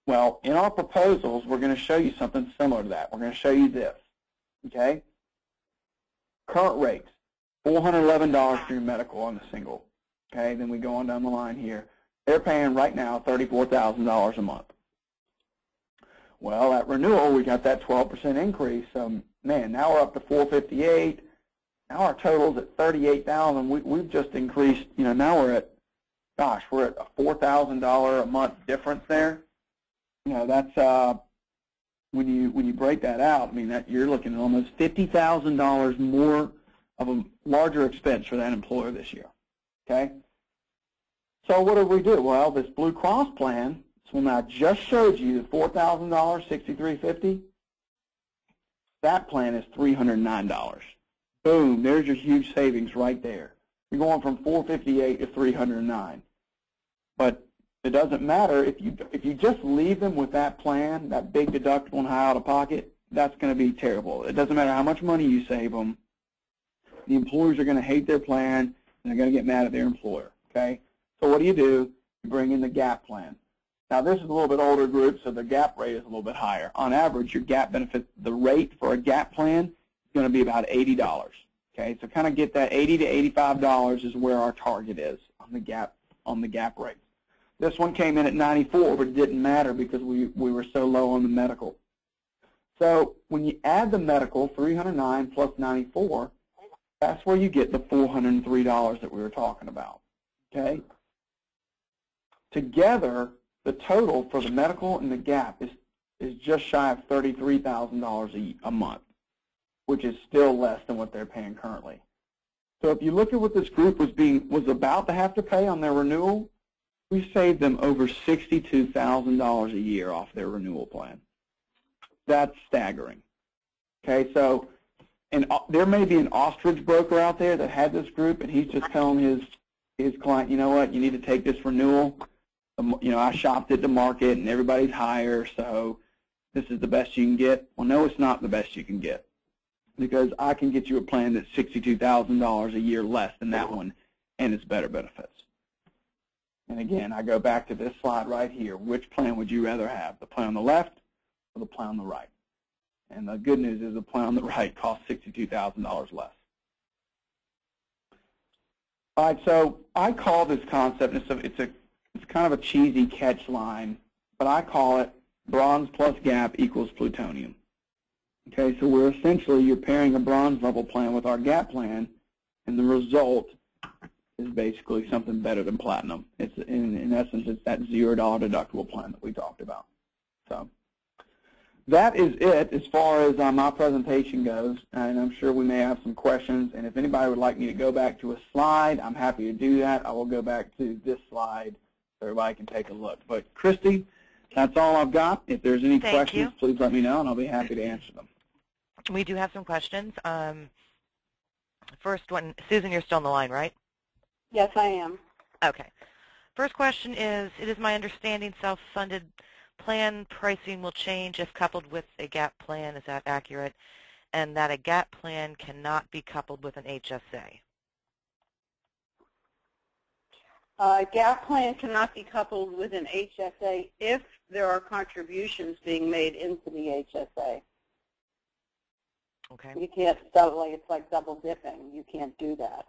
Well, in our proposals, we're going to show you something similar to that. We're going to show you this. Okay? Current rates, $411 for your medical on the single. Okay, then we go on down the line here. They're paying right now $34,000 a month. Well, at renewal, we got that 12% increase. So, man, now we're up to $458. Now our total's at $38,000. We've just increased. You know, now we're at, gosh, we're at a $4,000 a month difference there. You know, that's when you break that out. I mean, that you're looking at almost $50,000 more of a larger expense for that employer this year. Okay. So what did we do? Well, this Blue Cross plan, this one I just showed you, the $4,000, $6,350. That plan is $309. Boom, there's your huge savings right there. You're going from $458 to $309. But it doesn't matter if you just leave them with that plan, that big deductible and high out of pocket. That's going to be terrible. It doesn't matter how much money you save them. The employers are going to hate their plan, and they're going to get mad at their employer. Okay. So what do? You bring in the GAP plan. Now this is a little bit older group, so the GAP rate is a little bit higher. On average, your GAP benefit, the rate for a GAP plan is going to be about $80. Okay, so kind of get that $80 to $85 is where our target is on the GAP rate. This one came in at 94, but it didn't matter because we were so low on the medical. So when you add the medical, 309 plus 94, that's where you get the $403 that we were talking about. Okay. Together, the total for the medical and the GAP is just shy of $33,000 a month, which is still less than what they're paying currently. So if you look at what this group was about to have to pay on their renewal, we saved them over $62,000 a year off their renewal plan. That's staggering. Okay, so and there may be an ostrich broker out there that had this group, and he's just telling his client, you know what, you need to take this renewal. You know, I shopped at the market, and everybody's higher, so this is the best you can get. Well, no, it's not the best you can get, because I can get you a plan that's $62,000 a year less than that one, and it's better benefits. And again, I go back to this slide right here. Which plan would you rather have, the plan on the left or the plan on the right? And the good news is the plan on the right costs $62,000 less. All right, so I call this concept, it's kind of a cheesy catch line, but I call it bronze plus gap equals plutonium. Okay, so you're pairing a bronze level plan with our gap plan, and the result is basically something better than platinum. It's in essence, it's that $0 deductible plan that we talked about. So that is it as far as my presentation goes, and I'm sure we may have some questions. And if anybody would like me to go back to a slide, I'm happy to do that. I will go back to this slide so everybody can take a look. But Christy, that's all I've got. If there's any questions, please let me know, and I'll be happy to answer them. We do have some questions. First one, Susan, you're still on the line, right? Yes, I am. Okay. First question is, it is my understanding self-funded plan pricing will change if coupled with a gap plan. Is that accurate? And that a gap plan cannot be coupled with an HSA. Gap plan cannot be coupled with an HSA if there are contributions being made into the HSA. Okay. You can't it's like double dipping. You can't do that.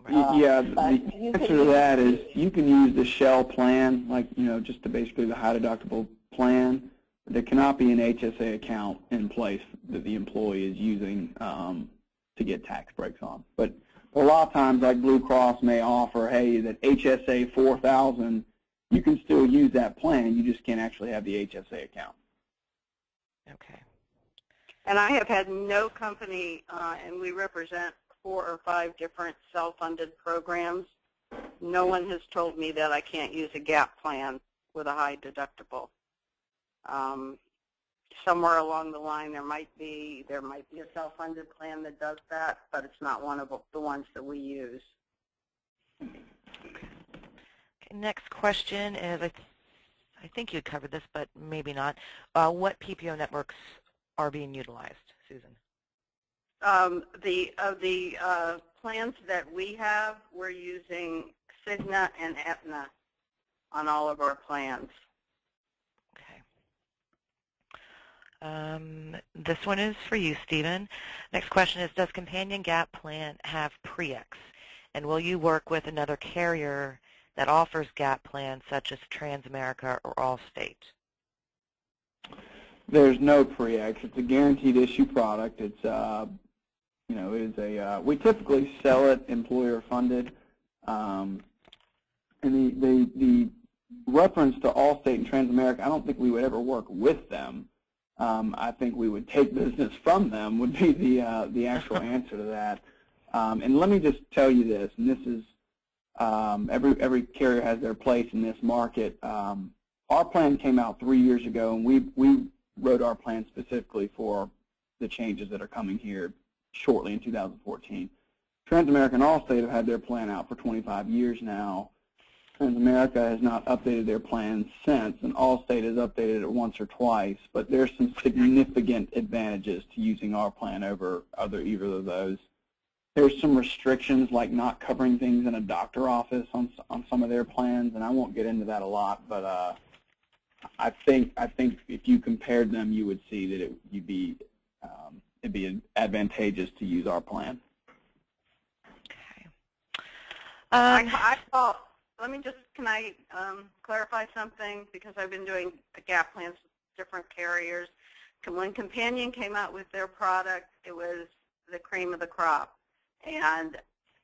Yeah, the answer to that is you can use the shell plan, like, just basically the high deductible plan. There cannot be an HSA account in place that the employee is using to get tax breaks on. But a lot of times, like Blue Cross may offer, hey, that HSA 4,000, you can still use that plan. You just can't actually have the HSA account. Okay. And I have had no company, and we represent 4 or 5 different self-funded programs. No one has told me that I can't use a gap plan with a high deductible. Somewhere along the line there might be a self-funded plan that does that, but it's not one of the ones that we use. Okay, next question is, I think you covered this, but maybe not. What PPO networks are being utilized, Susan? The plans that we have, we're using Cigna and Aetna on all of our plans. Okay. This one is for you, Stephen. Next question is, does Companion Gap Plan have pre-X? And will you work with another carrier that offers Gap plans such as Transamerica or Allstate? There's no pre-X. It's a guaranteed issue product. It's we typically sell it employer funded, and the reference to Allstate and Transamerica, I don't think we would ever work with them. I think we would take business from them would be the actual answer to that. And let me just tell you this, and this is every carrier has their place in this market. Our plan came out 3 years ago, and we wrote our plan specifically for the changes that are coming here shortly in 2014. Transamerica and Allstate have had their plan out for 25 years now. Transamerica has not updated their plans since, and Allstate has updated it once or twice, but there's some significant advantages to using our plan over either of those. There's some restrictions like not covering things in a doctor office on some of their plans, and I won't get into that a lot, but I think if you compared them, you would see that it'd be advantageous to use our plan. Okay. Can I clarify something? Because I've been doing gap plans with different carriers. When Companion came out with their product, it was the cream of the crop. And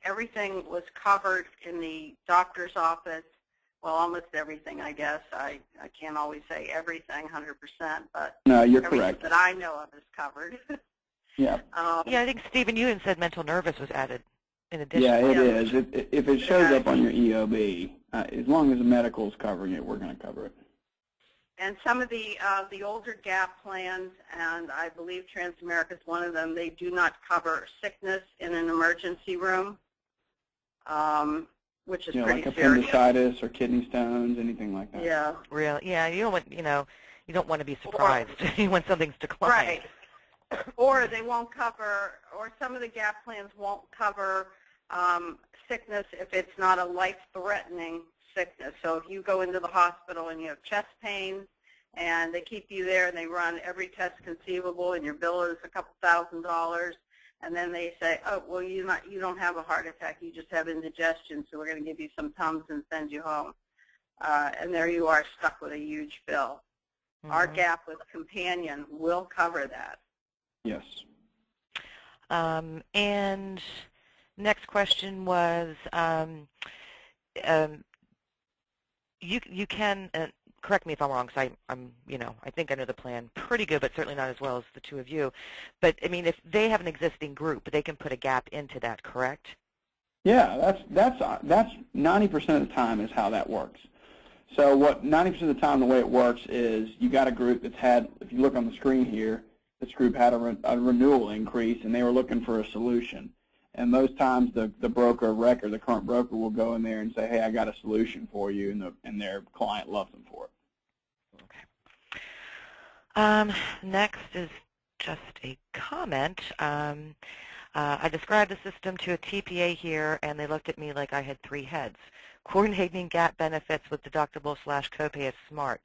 everything was covered in the doctor's office. Well, almost everything, I guess. I can't always say everything 100%, but no, you're everything correct. that I know of is covered. Yeah. Yeah, I think, Stephen, you even said mental nervous was added in addition. Yeah, it is. If it shows up on your EOB, as long as the medical is covering it, we're going to cover it. And some of the older gap plans, and I believe Transamerica is one of them, they do not cover sickness in an emergency room, which is pretty like serious. appendicitis or kidney stones, anything like that. Yeah. Real. Yeah, you don't want to be surprised when something's declined. Right. Or they won't cover, or some of the gap plans won't cover sickness if it's not a life-threatening sickness. So if you go into the hospital and you have chest pain and they keep you there, and they run every test conceivable, and your bill is a couple $1,000s, and then they say, oh, well, you don't have a heart attack, you just have indigestion, so we're going to give you some Tums and send you home. And there you are stuck with a huge bill. Our gap with Companion will cover that. Yes. And next question was, you can correct me if I'm wrong, because I think I know the plan pretty good, but certainly not as well as the two of you. But I mean, if they have an existing group, they can put a gap into that, correct? Yeah, that's 90% of the time is how that works. So what 90% of the time, the way it works is you got a group that's had, if you look on the screen here, this group had a renewal increase, and they were looking for a solution. And those times, the broker of record, the current broker, will go in there and say, hey, I got a solution for you, and their client loves them for it. Okay. Next is just a comment. I described the system to a TPA here, and they looked at me like I had 3 heads. Coordinating gap benefits with deductible/copay is smart.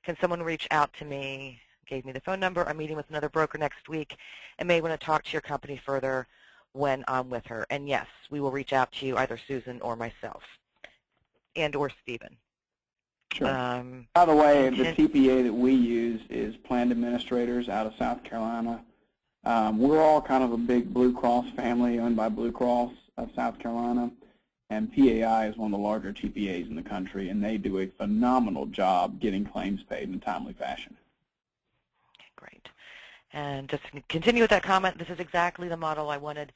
Can someone reach out to me? Gave me the phone number. I'm meeting with another broker next week and may want to talk to your company further when I'm with her. And yes, we will reach out to you, either Susan or myself, and or Stephen. Sure. By the way, the TPA that we use is Planned Administrators out of South Carolina. We're all kind of a big Blue Cross family owned by Blue Cross of South Carolina, and PAI is one of the larger TPAs in the country, and they do a phenomenal job getting claims paid in a timely fashion. Okay, great. And just to continue with that comment, this is exactly the model I wanted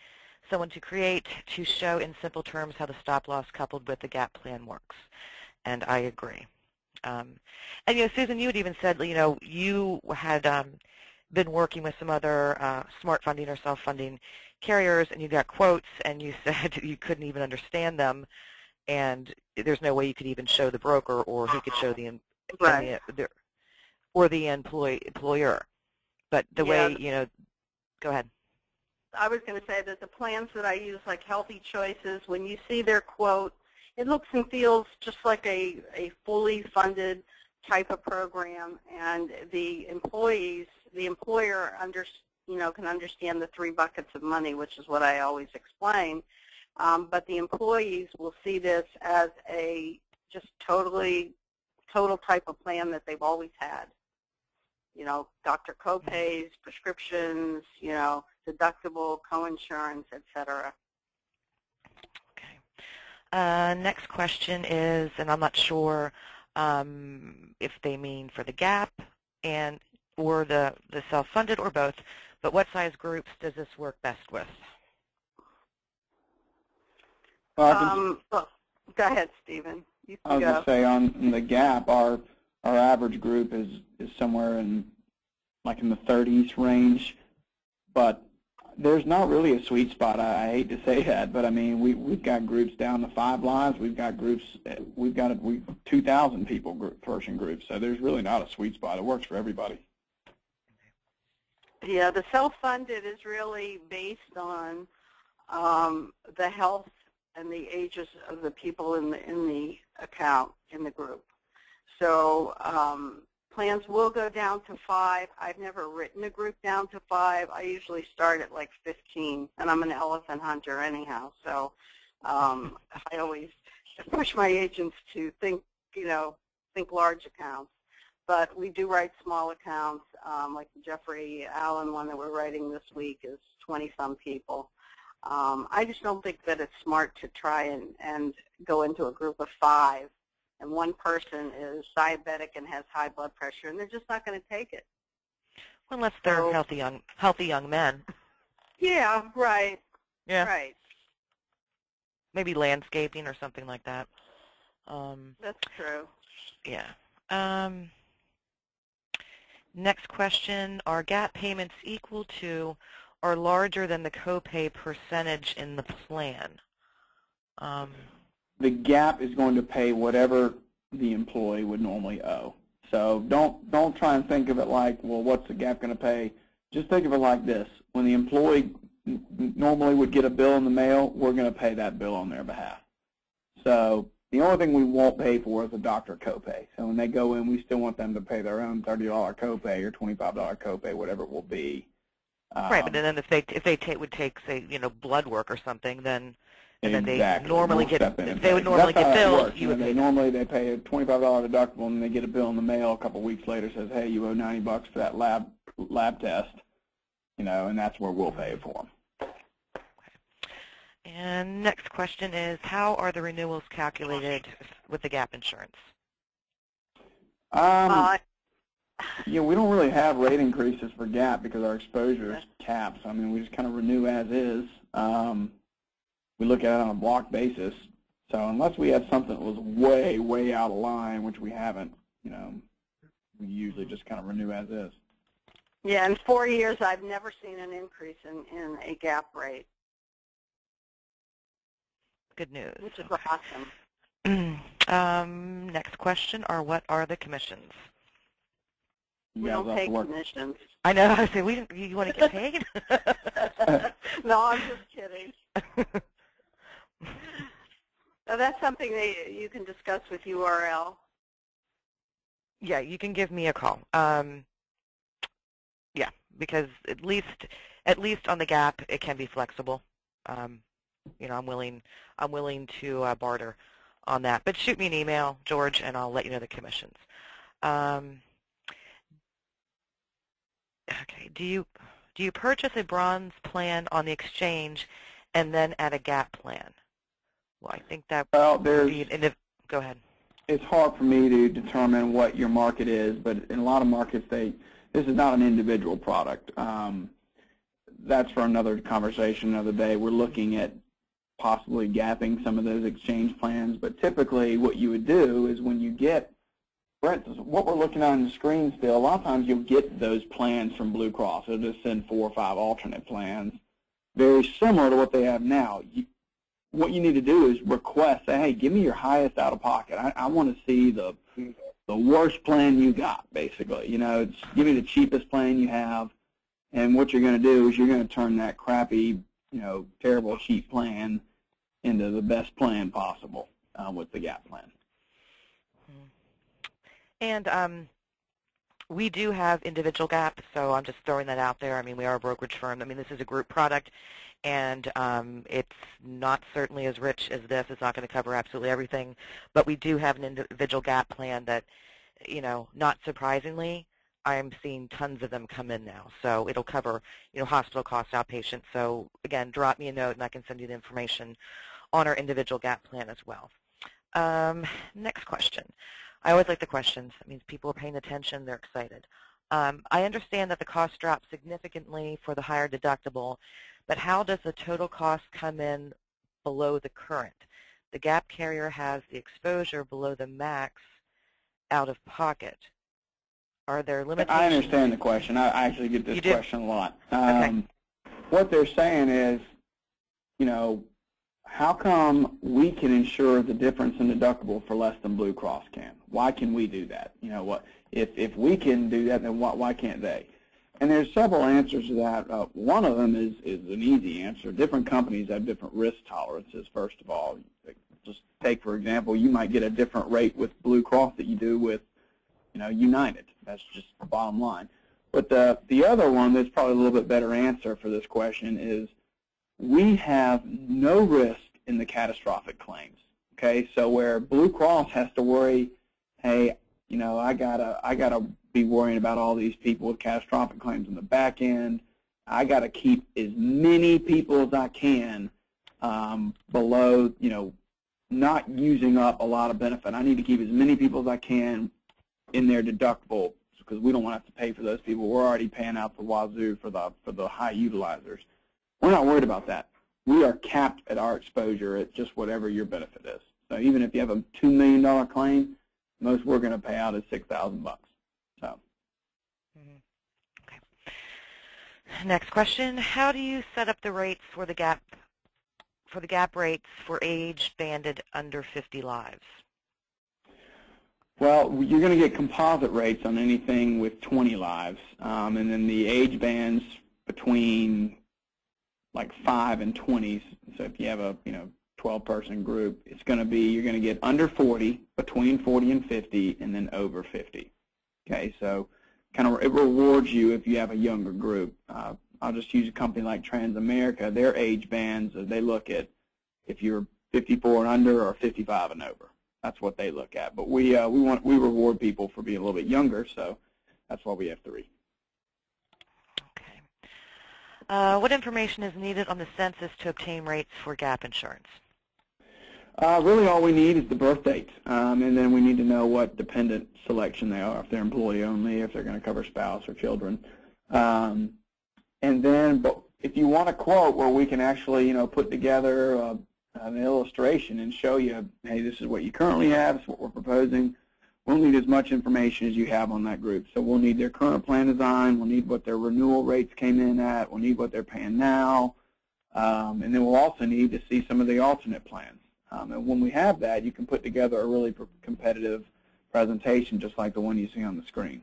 someone to create to show in simple terms how the stop loss coupled with the gap plan works. And I agree. And, Susan, you had even said, you had been working with some other smart funding or self-funding carriers, and you got quotes, and you said you couldn't even understand them, and there's no way you could even show the broker, or he could show the employer. But the way, go ahead. I was going to say that the plans that I use, like Healthy Choices, when you see their quote, it looks and feels just like a fully funded type of program, and the employer can understand the 3 buckets of money, which is what I always explain. But the employees will see this as a just total type of plan that they've always had. Doctor copays, prescriptions, deductible, coinsurance, etc. Okay. Next question is, and I'm not sure if they mean for the gap or the self-funded or both, but what size groups does this work best with? Well, go ahead, Stephen. You can I was going to say on the gap, our average group is somewhere in the 30s range, but there's not really a sweet spot. I hate to say that, but I mean we've got groups down to 5 lives. We've got groups. We've 2,000 people person groups. So there's really not a sweet spot. It works for everybody. Yeah, the self-funded is really based on the health and the ages of the people in the account, in the group. So plans will go down to 5. I've never written a group down to 5. I usually start at like 15, and I'm an elephant hunter anyhow. So I always push my agents to think large accounts. But we do write small accounts, like the Jeffrey Allen one that we're writing this week is 20-some people. I just don't think that it's smart to try and go into a group of 5, and one person is diabetic and has high blood pressure, and they're just not going to take it. Unless they're healthy young men. Yeah, right. Yeah. Right. Maybe landscaping or something like that. That's true. Yeah. Next question, are gap payments equal to or larger than the copay percentage in the plan? The gap is going to pay whatever the employee would normally owe. So don't try and think of it like, well, what's the gap going to pay? Just think of it like this. When the employee normally would get a bill in the mail, we're going to pay that bill on their behalf. So The only thing we won't pay for is a doctor copay. So when they go in, we still want them to pay their own $30 copay or $25 copay, whatever it will be. Right, but then if they would take, say, blood work or something, then and then exactly. they normally we'll get if they would normally get billed, you would pay. Normally they pay a $25 deductible, and they get a bill in the mail a couple of weeks later says, hey, you owe $90 for that lab test, and that's where we'll pay it for them. And next question is, how are the renewals calculated with the gap insurance? We don't really have rate increases for gap because our exposure is capped. So, we just kind of renew as is. We look at it on a block basis. So unless we had something that was way, way out of line, which we haven't, we usually just kind of renew as is. Yeah, in 4 years, I've never seen an increase in a gap rate. Good news. Which is awesome. Next question are, what are the commissions? We don't pay commissions. I know. I say, you want to get paid? No, I'm just kidding. So that's something that you can discuss with URL. Yeah, you can give me a call. Yeah, because at least on the gap, it can be flexible. I'm willing to barter on that. But shoot me an email, George, and I'll let you know the commissions. Okay. Do you purchase a bronze plan on the exchange and then add a gap plan? Well, I think that would be go ahead. It's hard for me to determine what your market is, but in a lot of markets, this is not an individual product. That's for another conversation another day. We're looking at possibly gapping some of those exchange plans, but typically what you would do is when you get, for instance, what we're looking at on the screen still, a lot of times you'll get those plans from Blue Cross. They'll just send 4 or 5 alternate plans, very similar to what they have now. What you need to do is request, say, hey, give me your highest out-of-pocket. I want to see the worst plan you got, basically. Give me the cheapest plan you have, and what you're going to do is you're going to turn that crappy, terrible cheap plan into the best plan possible with the gap plan. And we do have individual gap, so I'm just throwing that out there. We are a brokerage firm. This is a group product, and it's not certainly as rich as this. It's not going to cover absolutely everything, but we do have an individual gap plan that, not surprisingly, I'm seeing tons of them come in now. So it'll cover, hospital costs, outpatient. So again, drop me a note, and I can send you the information on our individual gap plan as well. Next question. I always like the questions. That means people are paying attention. They're excited. I understand that the cost drops significantly for the higher deductible, but how does the total cost come in below the current? The gap carrier has the exposure below the max out of pocket. Are there limitations? I understand the question. I actually get this question a lot. Okay. What they're saying is, how come we can insure the difference in deductible for less than Blue Cross can? Why can we do that? If we can do that, then why can't they? And there's several answers to that. One of them is an easy answer. Different companies have different risk tolerances, first of all. Just take, for example, you might get a different rate with Blue Cross that you do with United. That's just the bottom line. But the other one that's probably a little bit better answer for this question is we have no risk in the catastrophic claims. Okay, so where Blue Cross has to worry, hey, I gotta be worrying about all these people with catastrophic claims in the back end. I gotta keep as many people as I can below, not using up a lot of benefit. I need to keep as many people as I can in their deductible because we don't want to have to pay for those people. We're already paying out the wazoo for the high utilizers. We're not worried about that. We are capped at our exposure at just whatever your benefit is. So even if you have a $2 million claim, most we're going to pay out is $6,000 bucks. So. Okay. Next question: how do you set up the rates for the gap rates for age banded under 50 lives? Well, you're going to get composite rates on anything with 20 lives, and then the age bands between like 5 and 20s. So if you have a 12-person group, it's going to be, you're going to get under 40, between 40 and 50, and then over 50. Okay, so kind of it rewards you if you have a younger group. I'll just use a company like Transamerica. Their age bands, they look at if you're 54 and under or 55 and over. That's what they look at. But we reward people for being a little bit younger, so that's why we have 3. Okay. What information is needed on the census to obtain rates for gap insurance? Really all we need is the birth date, and then we need to know what dependent selection they are, if they're employee only, if they're going to cover spouse or children. And then if you want a quote where we can actually, put together an illustration and show you, hey, this is what you currently have, this is what we're proposing, we'll need as much information as you have on that group. So we'll need their current plan design, we'll need what their renewal rates came in at, we'll need what they're paying now, and then we'll also need to see some of the alternate plans. And when we have that, you can put together a really competitive presentation just like the one you see on the screen.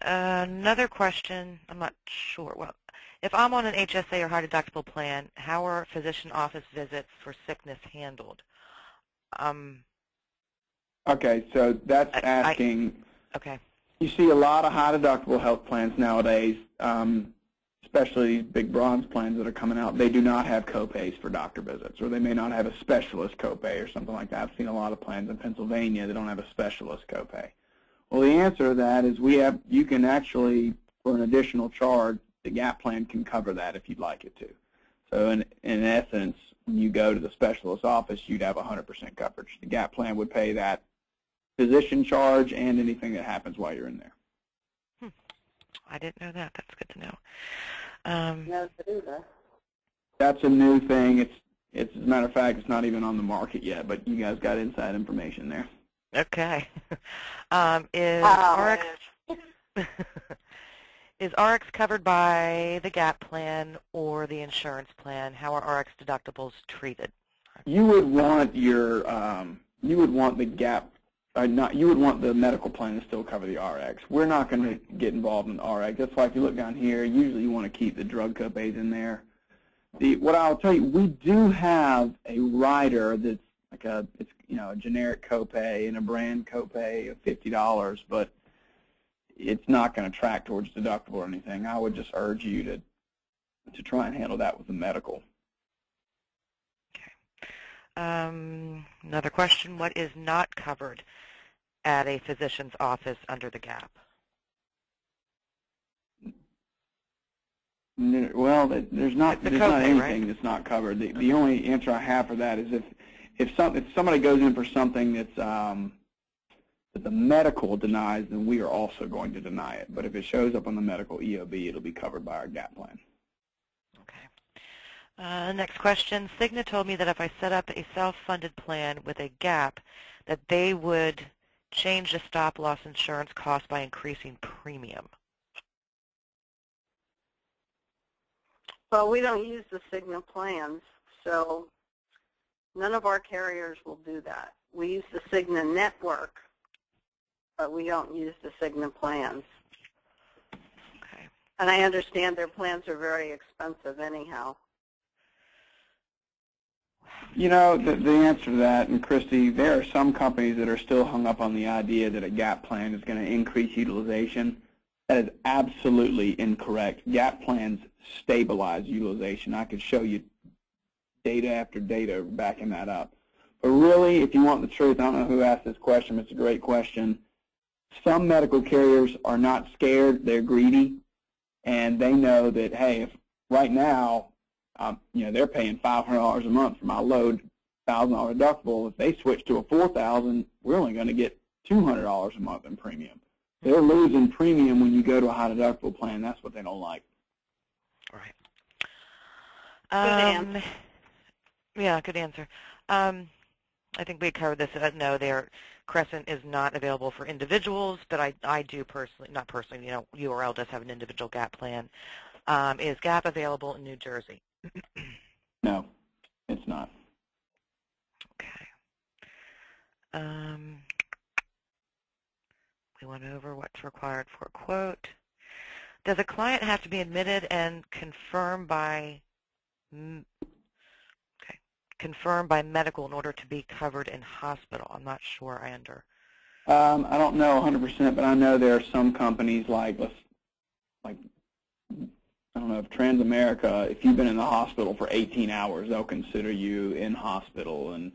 Another question, I'm not sure. Well, if I'm on an HSA or high deductible plan, how are physician office visits for sickness handled? Okay, so that's asking. Okay. You see a lot of high deductible health plans nowadays, especially these big bronze plans that are coming out. They do not have copays for doctor visits, or they may not have a specialist copay or something like that. I've seen a lot of plans in Pennsylvania that don't have a specialist copay. Well, the answer to that is you can actually, for an additional charge, the gap plan can cover that if you'd like it to. So in essence, when you go to the specialist office, you'd have 100% coverage. The gap plan would pay that physician charge and anything that happens while you're in there. I didn't know that. That's good to know. That's a new thing. It's as a matter of fact, it's not even on the market yet, but you guys got inside information there. Okay. Is RX covered by the gap plan or the insurance plan? How are RX deductibles treated? You would want the gap. You would want the medical plan to still cover the RX. We're not going to get involved in the RX. That's why if you look down here, usually you want to keep the drug copays in there. What I'll tell you, we do have a rider that's like a generic copay and a brand copay of $50, but it's not going to track towards deductible or anything. I would just urge you to try and handle that with the medical. Another question, what is not covered at a physician's office under the gap? Well, there's not anything right? that's not covered. The only answer I have for that is if somebody goes in for something that's that the medical denies, then we are also going to deny it. But if it shows up on the medical EOB, it'll be covered by our gap plan. Next question. Cigna told me that if I set up a self-funded plan with a gap, that they would change the stop-loss insurance cost by increasing premium. Well, we don't use the Cigna plans, so none of our carriers will do that. We use the Cigna network, but we don't use the Cigna plans. Okay. And I understand their plans are very expensive anyhow. You know, the answer to that, and Christy, there are some companies that are still hung up on the idea that a gap plan is going to increase utilization. That is absolutely incorrect. Gap plans stabilize utilization. I could show you data after data backing that up. But really, if you want the truth, I don't know who asked this question, but it's a great question. Some medical carriers are not scared. They're greedy, and they know that, hey, if right now, they're paying $500 a month for my load, $1,000 deductible. If they switch to a $4,000, we're only going to get $200 a month in premium. They're losing premium when you go to a high deductible plan. That's what they don't like. All right. Good answer. Yeah, good answer. I think we covered this. No, Crescent is not available for individuals, but I do personally, not personally, URL does have an individual gap plan. Is gap available in New Jersey? No, it's not. Okay. quickly went over what's required for a quote. Does a client have to be admitted and confirmed by medical in order to be covered in hospital? I'm not sure I under. I don't know 100%, but I know there are some companies like I don't know, if Transamerica, if you've been in the hospital for 18 hours, they'll consider you in hospital. And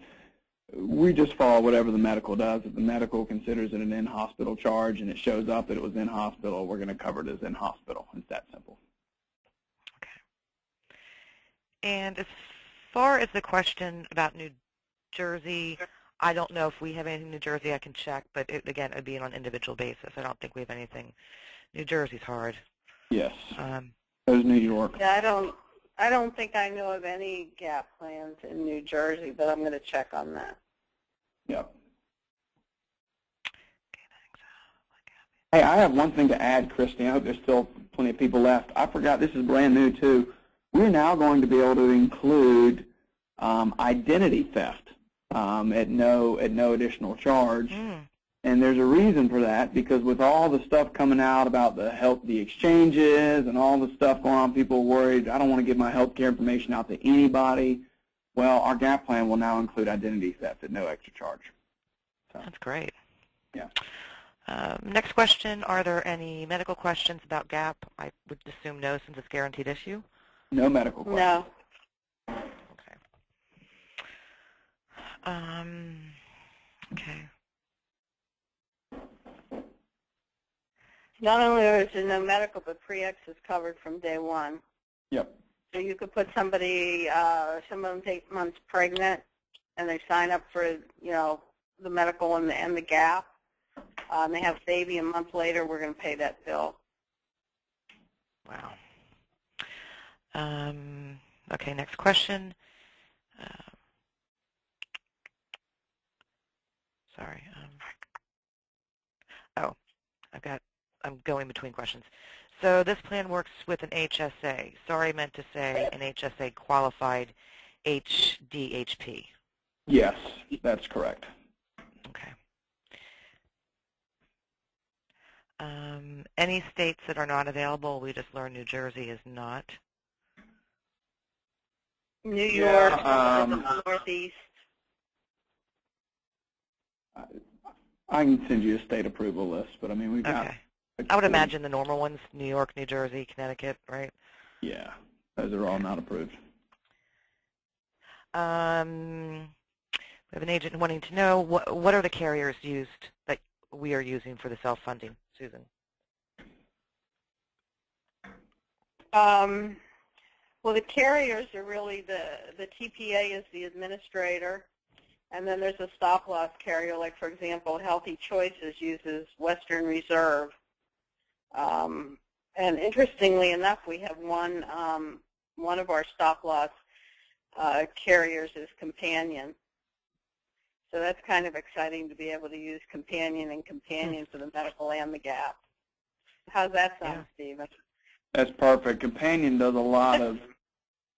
we just follow whatever the medical does. If the medical considers it an in-hospital charge and it shows up that it was in hospital, we're going to cover it as in hospital. It's that simple. Okay. And as far as the question about New Jersey, I don't know if we have anything in New Jersey. I can check, but again, it would be on an individual basis. I don't think we have anything. New Jersey's hard. Yes. So is New York. Yeah, I don't think I know of any gap plans in New Jersey, but I'm going to check on that. Yep. Hey, I have one thing to add, Christy. I hope there's still plenty of people left. I forgot, this is brand new too. We're now going to be able to include identity theft at no additional charge. And there's a reason for that, because with all the stuff coming out about the exchanges and all the stuff going on, people are worried, I don't want to give my health care information out to anybody. Well, our GAP plan will now include identity theft at no extra charge. So, that's great. Yeah. Next question, are there any medical questions about GAP? I would assume no, since it's guaranteed issue. No medical questions. No. Okay. Okay. Not only is there no medical, but pre-X is covered from day one. Yep. So you could put somebody, some of them's 8 months pregnant, and they sign up for, the medical and the gap. And they have a baby a month later, we're going to pay that bill. Wow. Okay, next question. Sorry. I'm going between questions. So this plan works with an HSA. Sorry, I meant to say an HSA qualified HDHP. Yes, that's correct. Okay. Any states that are not available? We just learned New Jersey is not. New York, Northeast. I can send you a state approval list, but I mean, we've got. Okay. I would imagine the normal ones, New York, New Jersey, Connecticut, right? Yeah, those are all not approved. We have an agent wanting to know what are the carriers used that we are using for the self-funding, Susan? Well, the carriers are really the TPA is the administrator, and then there's a stop-loss carrier, like, for example, Healthy Choices uses Western Reserve. And interestingly enough, we have one of our stop-loss carriers is Companion. So that's kind of exciting to be able to use Companion for the medical and the gap. How's that sound, Stephen? That's perfect. Companion does a lot of,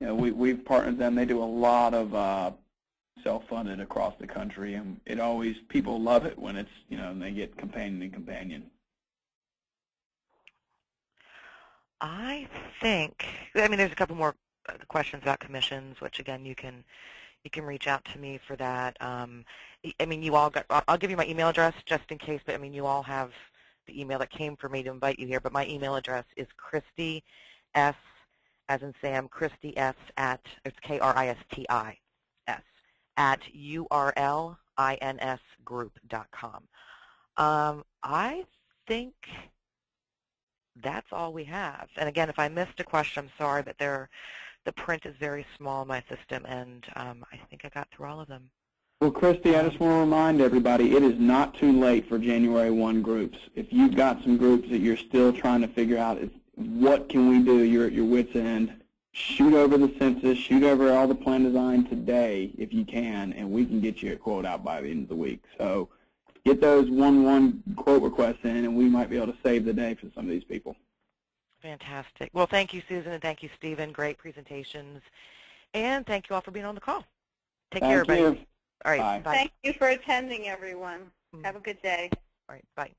we've partnered them. They do a lot of self-funded across the country, and people love it when it's, they get Companion and Companion. I think, there's a couple more questions about commissions, which again you can reach out to me for that. You all got. I'll give you my email address just in case, but you all have the email that came for me to invite you here. But my email address is Christy S, as in Sam, Christy S at, it's KRISTIS at urlinsgroup.com. I think that's all we have. And again, if I missed a question, I'm sorry, but the print is very small in my system, and I think I got through all of them. Well, Christy, I just want to remind everybody, it is not too late for January 1 groups. If you've got some groups that you're still trying to figure out, what can we do, you're at your wit's end, shoot over the census, shoot over all the plan design today if you can, and we can get you a quote out by the end of the week. So get those 1-1 quote requests in, and we might be able to save the day for some of these people. Fantastic. Well, thank you, Susan, and thank you, Stephen. Great presentations. And thank you all for being on the call. Take care, everybody. Thank you. All right. Bye. Thank you for attending, everyone. Have a good day. All right. Bye.